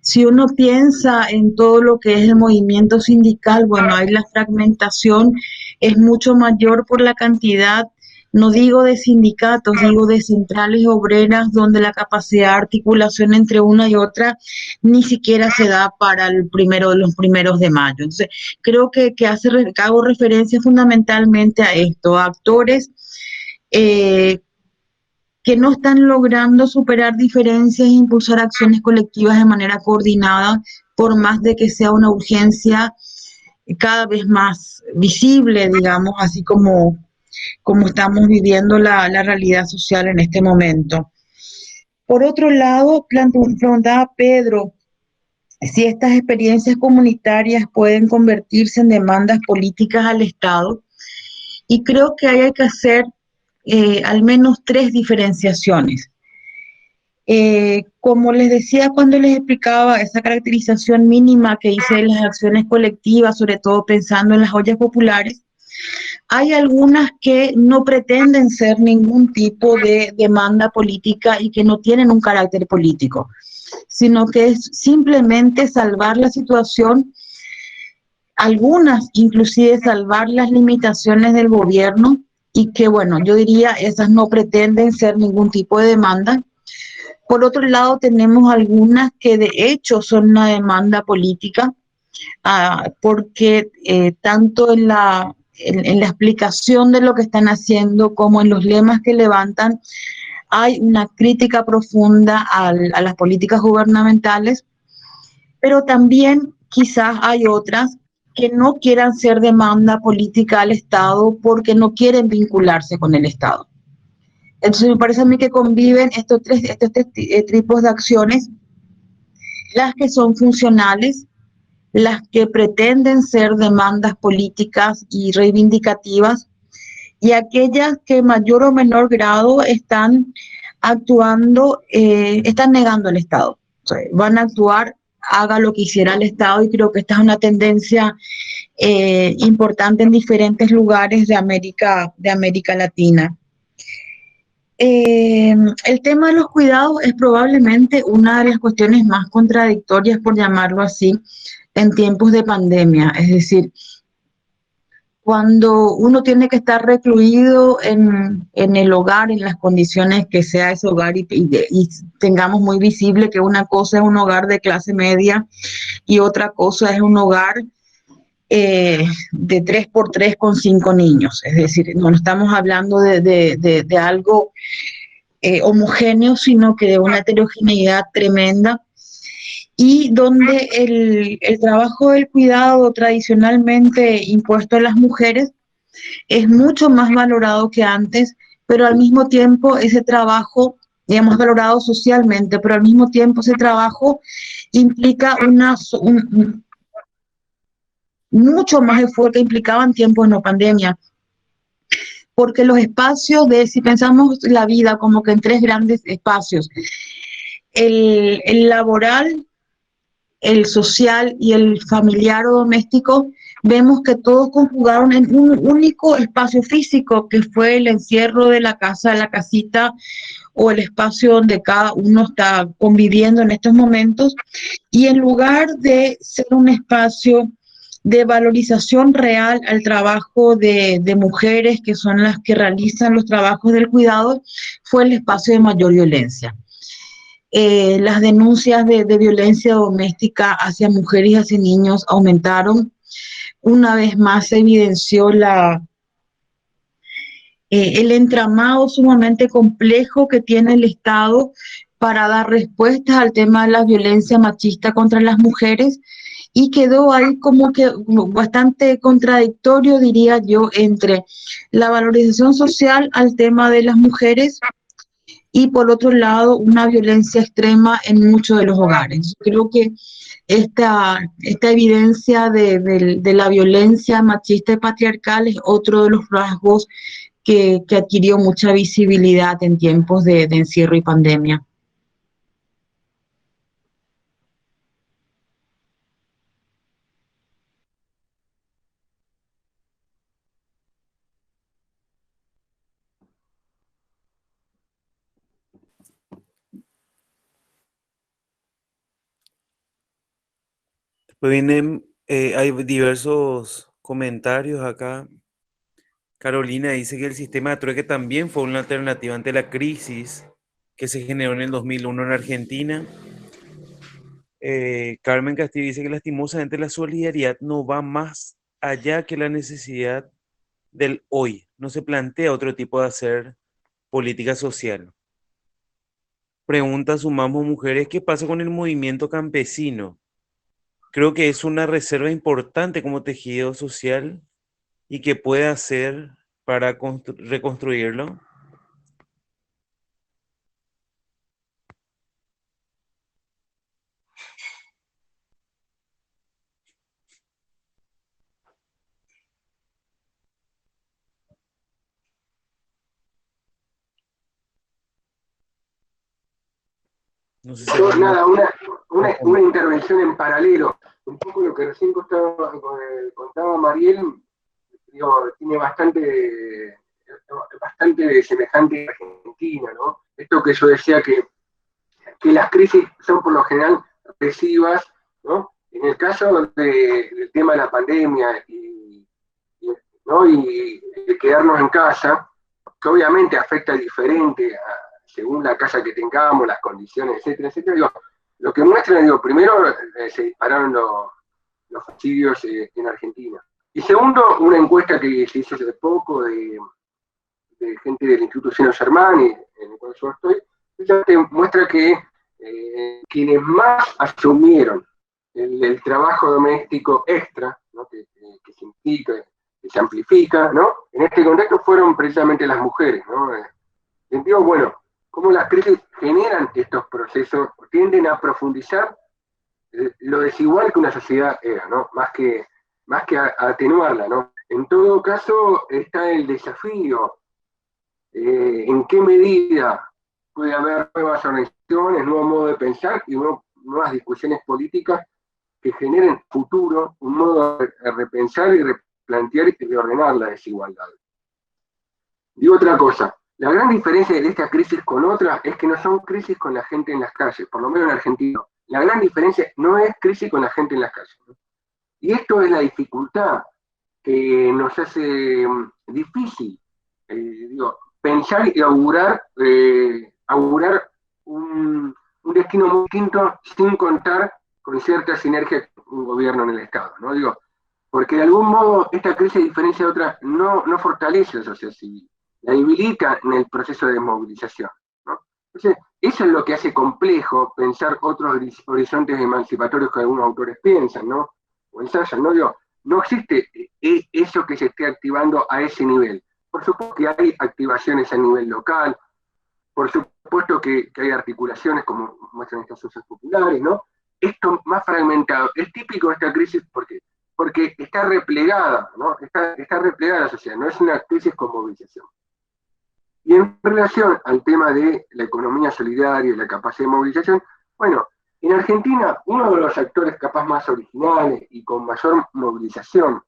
Speaker 3: Si uno piensa en todo lo que es el movimiento sindical, bueno, ahí la fragmentación es mucho mayor por la cantidad no digo de sindicatos, digo de centrales obreras, donde la capacidad de articulación entre una y otra ni siquiera se da para los primeros de mayo. Entonces, creo que hago referencia fundamentalmente a esto, a actores eh, que no están logrando superar diferencias e impulsar acciones colectivas de manera coordinada, por más de que sea una urgencia cada vez más visible, digamos, así como estamos viviendo la realidad social en este momento. Por otro lado, preguntaba Pedro si estas experiencias comunitarias pueden convertirse en demandas políticas al Estado, y creo que hay que hacer al menos tres diferenciaciones. Como les decía cuando les explicaba esa caracterización mínima que hice de las acciones colectivas, sobre todo pensando en las ollas populares, hay algunas que no pretenden ser ningún tipo de demanda política y que no tienen un carácter político, sino que es simplemente salvar la situación, algunas inclusive salvar las limitaciones del gobierno, y que bueno, yo diría esas no pretenden ser ningún tipo de demanda. Por otro lado, tenemos algunas que de hecho son una demanda política, porque tanto en la explicación de lo que están haciendo como en los lemas que levantan, hay una crítica profunda a las políticas gubernamentales, pero también quizás hay otras que no quieran ser demanda política al Estado porque no quieren vincularse con el Estado. Entonces me parece a mí que conviven estos tres tipos de acciones: las que son funcionales, las que pretenden ser demandas políticas y reivindicativas, y aquellas que en mayor o menor grado están actuando, están negando al Estado. O sea, van a actuar, haga lo que hiciera el Estado, y creo que esta es una tendencia importante en diferentes lugares de América Latina. El tema de los cuidados es probablemente una de las cuestiones más contradictorias, por llamarlo así, en tiempos de pandemia. Es decir, cuando uno tiene que estar recluido en el hogar, en las condiciones que sea ese hogar, y tengamos muy visible que una cosa es un hogar de clase media y otra cosa es un hogar de 3x3 con 5 niños. Es decir, no estamos hablando de algo homogéneo, sino que de una heterogeneidad tremenda, y donde el trabajo del cuidado tradicionalmente impuesto a las mujeres es mucho más valorado que antes, pero al mismo tiempo ese trabajo, digamos, valorado socialmente, pero al mismo tiempo ese trabajo implica mucho más esfuerzo que implicaba en tiempos no pandemia, porque los espacios si pensamos la vida como que en tres grandes espacios: el laboral, el social y el familiar o doméstico, vemos que todos conjugaron en un único espacio físico, que fue el encierro de la casa, la casita, o el espacio donde cada uno está conviviendo en estos momentos. Y en lugar de ser un espacio de valorización real al trabajo de mujeres, que son las que realizan los trabajos del cuidado, fue el espacio de mayor violencia. Las denuncias de violencia doméstica hacia mujeres y hacia niños aumentaron. Una vez más se evidenció el entramado sumamente complejo que tiene el Estado para dar respuestas al tema de la violencia machista contra las mujeres, y quedó ahí como que bastante contradictorio, diría yo, entre la valorización social al tema de las mujeres y por otro lado una violencia extrema en muchos de los hogares. Creo que esta evidencia de la violencia machista y patriarcal es otro de los rasgos que adquirió mucha visibilidad en tiempos de encierro y pandemia.
Speaker 1: Después vienen, hay diversos comentarios acá. Carolina dice que el sistema de trueque también fue una alternativa ante la crisis que se generó en el 2001 en Argentina. Carmen Castillo dice que lastimosamente la solidaridad no va más allá que la necesidad del hoy. No se plantea otro tipo de hacer política social. Pregunta Sumamos Mujeres, ¿qué pasa con el movimiento campesino? Creo que es una reserva importante como tejido social y que puede hacer para reconstruirlo. No sé si
Speaker 4: Yo,
Speaker 1: alguno...
Speaker 4: nada, una intervención en paralelo. Un poco lo que recién contaba Mariel, digo, tiene bastante semejante a Argentina, ¿no? Esto que yo decía que las crisis son por lo general recesivas, ¿no? En el caso del tema de la pandemia ¿no? Y de quedarnos en casa, que obviamente afecta diferente según la casa que tengamos, las condiciones, etcétera, etcétera. Digo, lo que muestran, digo, primero se dispararon los suicidios en Argentina. Y segundo, una encuesta que se hizo hace poco de gente del Instituto Seno Germán, en el cual yo estoy, ella te muestra que quienes más asumieron el trabajo doméstico extra, ¿no? que se implica, que se amplifica, ¿no? En este contexto fueron precisamente las mujeres, ¿no? Digo, bueno, cómo las crisis generan estos procesos, tienden a profundizar lo desigual que una sociedad era, ¿no? Más que a atenuarla, ¿no? En todo caso, está el desafío, en qué medida puede haber nuevas organizaciones, nuevos modos de pensar y nuevas discusiones políticas que generen futuro, un modo de repensar y replantear y reordenar la desigualdad. Digo otra cosa, la gran diferencia de esta crisis con otras es que no son crisis con la gente en las calles, por lo menos en Argentina. La gran diferencia no es crisis con la gente en las calles. Y esto es la dificultad que nos hace difícil, digo, pensar y augurar un destino muy distinto sin contar con cierta sinergia con un gobierno en el Estado, ¿no? Digo, porque de algún modo esta crisis, a diferencia de otras, no fortalece a la sociedad civil, la debilita en el proceso de movilización, ¿no? Entonces, eso es lo que hace complejo pensar otros horizontes emancipatorios que algunos autores piensan, ¿no? O ensayan, ¿no? Digo, no existe eso que se esté activando a ese nivel. Por supuesto que hay activaciones a nivel local, por supuesto que hay articulaciones como muestran estas sociedades populares, ¿no? Esto más fragmentado. Es típico de esta crisis porque está replegada, ¿no? Está replegada la sociedad, no es una crisis con movilización. Y en relación al tema de la economía solidaria y la capacidad de movilización, bueno, en Argentina uno de los actores capaz más originales y con mayor movilización,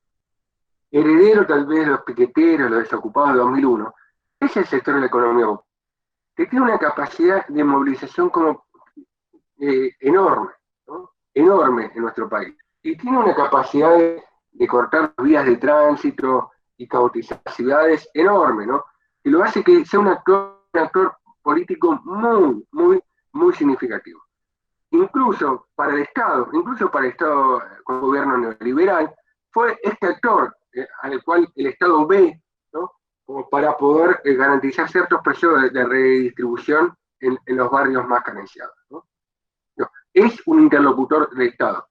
Speaker 4: heredero tal vez de los piqueteros, los desocupados de 2001, es el sector de la economía popular, que tiene una capacidad de movilización como enorme, ¿no? Enorme en nuestro país. Y tiene una capacidad de cortar vías de tránsito y caotizar ciudades enorme, ¿no? Y lo hace que sea un actor político muy significativo. Incluso para el Estado con gobierno neoliberal, fue este actor al cual el Estado ve, ¿no? Como para poder garantizar ciertos precios de redistribución en los barrios más carenciados, ¿no? Es un interlocutor del Estado.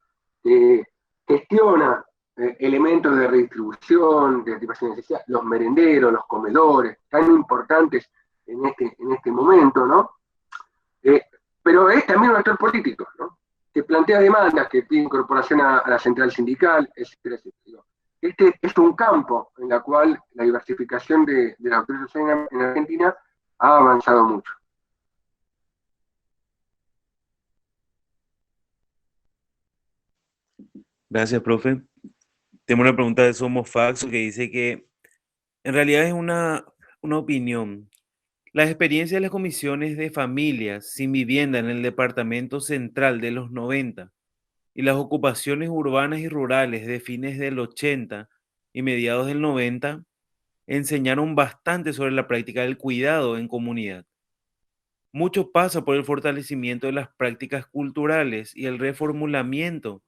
Speaker 4: Gestiona elementos de redistribución, de activación de necesidad, los merenderos, los comedores, tan importantes en este momento, ¿no? Eh, pero es también un actor político, ¿no? Que plantea demandas, que pide incorporación a la central sindical, etcétera, etcétera. Este es un campo en el cual la diversificación de la autorización en Argentina ha avanzado mucho.
Speaker 1: Gracias, profe. Tengo una pregunta de Somos Faxo que dice que en realidad es una opinión. Las experiencias de las comisiones de familias sin vivienda en el departamento central de los 90 y las ocupaciones urbanas y rurales de fines del 80 y mediados del 90 enseñaron bastante sobre la práctica del cuidado en comunidad. Mucho pasa por el fortalecimiento de las prácticas culturales y el reformulamiento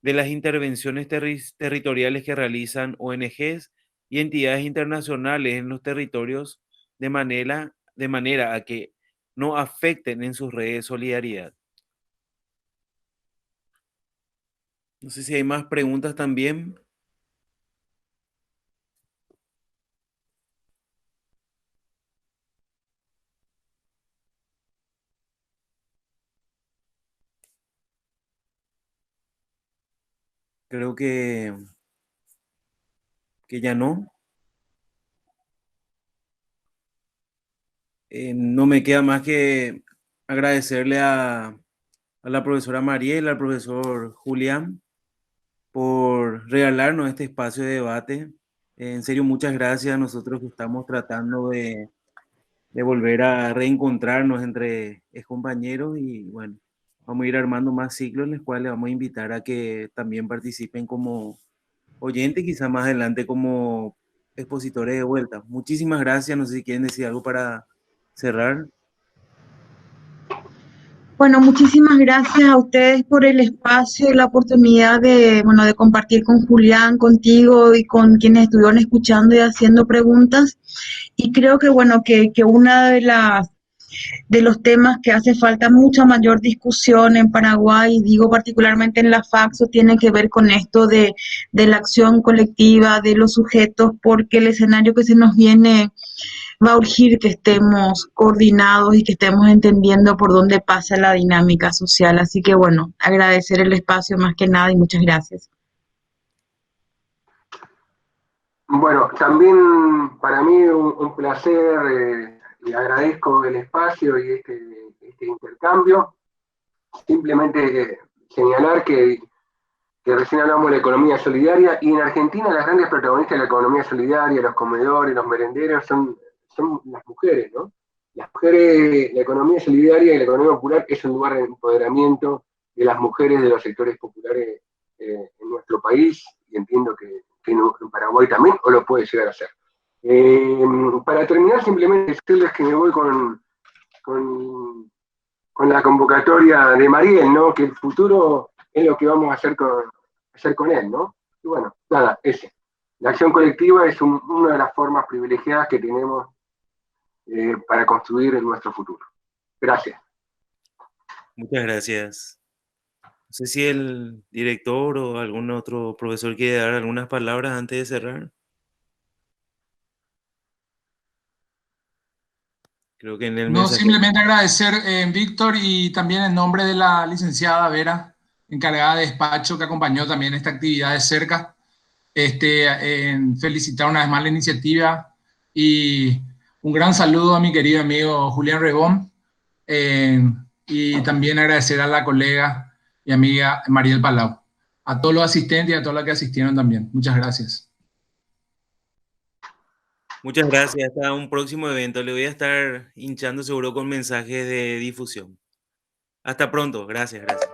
Speaker 1: de las intervenciones territoriales que realizan ONGs y entidades internacionales en los territorios de manera a que no afecten en sus redes de solidaridad. No sé si hay más preguntas también. Creo que ya no. No me queda más que agradecerle a la profesora Mariela, al profesor Julián, por regalarnos este espacio de debate. En serio, muchas gracias a nosotros que estamos tratando de volver a reencontrarnos entre compañeros y bueno, vamos a ir armando más ciclos en los cuales vamos a invitar a que también participen como oyentes, quizá más adelante como expositores de vuelta. Muchísimas gracias, no sé si quieren decir algo para cerrar.
Speaker 3: Bueno, muchísimas gracias a ustedes por el espacio y la oportunidad de, bueno, de compartir con Julián, contigo y con quienes estuvieron escuchando y haciendo preguntas. Y creo que, bueno, que una de los temas que hace falta mucha mayor discusión en Paraguay, digo particularmente en la FACSO, tiene que ver con esto de la acción colectiva, de los sujetos, porque el escenario que se nos viene va a urgir que estemos coordinados y que estemos entendiendo por dónde pasa la dinámica social. Así que bueno, agradecer el espacio más que nada y muchas gracias.
Speaker 4: Bueno, también para mí un placer y agradezco el espacio y este intercambio. Simplemente señalar que recién hablamos de la economía solidaria y en Argentina las grandes protagonistas de la economía solidaria, los comedores, los merenderos, son las mujeres, ¿no? Las mujeres, la economía solidaria y la economía popular es un lugar de empoderamiento de las mujeres de los sectores populares en nuestro país y entiendo que en Paraguay también, o lo puede llegar a ser. Para terminar, simplemente decirles que me voy con la convocatoria de Mariel, ¿no? Que el futuro es lo que vamos a hacer con él, ¿no? Y bueno, nada, ese. La acción colectiva es una de las formas privilegiadas que tenemos para construir nuestro futuro. Gracias.
Speaker 1: Muchas gracias. No sé si el director o algún otro profesor quiere dar algunas palabras antes de cerrar. Creo que en el
Speaker 2: No,
Speaker 1: mensaje.
Speaker 2: simplemente agradecer, Víctor, y también en nombre de la licenciada Vera, encargada de despacho que acompañó también esta actividad de cerca, felicitar una vez más la iniciativa y un gran saludo a mi querido amigo Julián Rebón, y también agradecer a la colega y amiga Mariel Palau, a todos los asistentes y a todos los que asistieron también. Muchas gracias.
Speaker 1: Muchas gracias. Hasta un próximo evento. Le voy a estar hinchando seguro con mensajes de difusión. Hasta pronto. Gracias, gracias.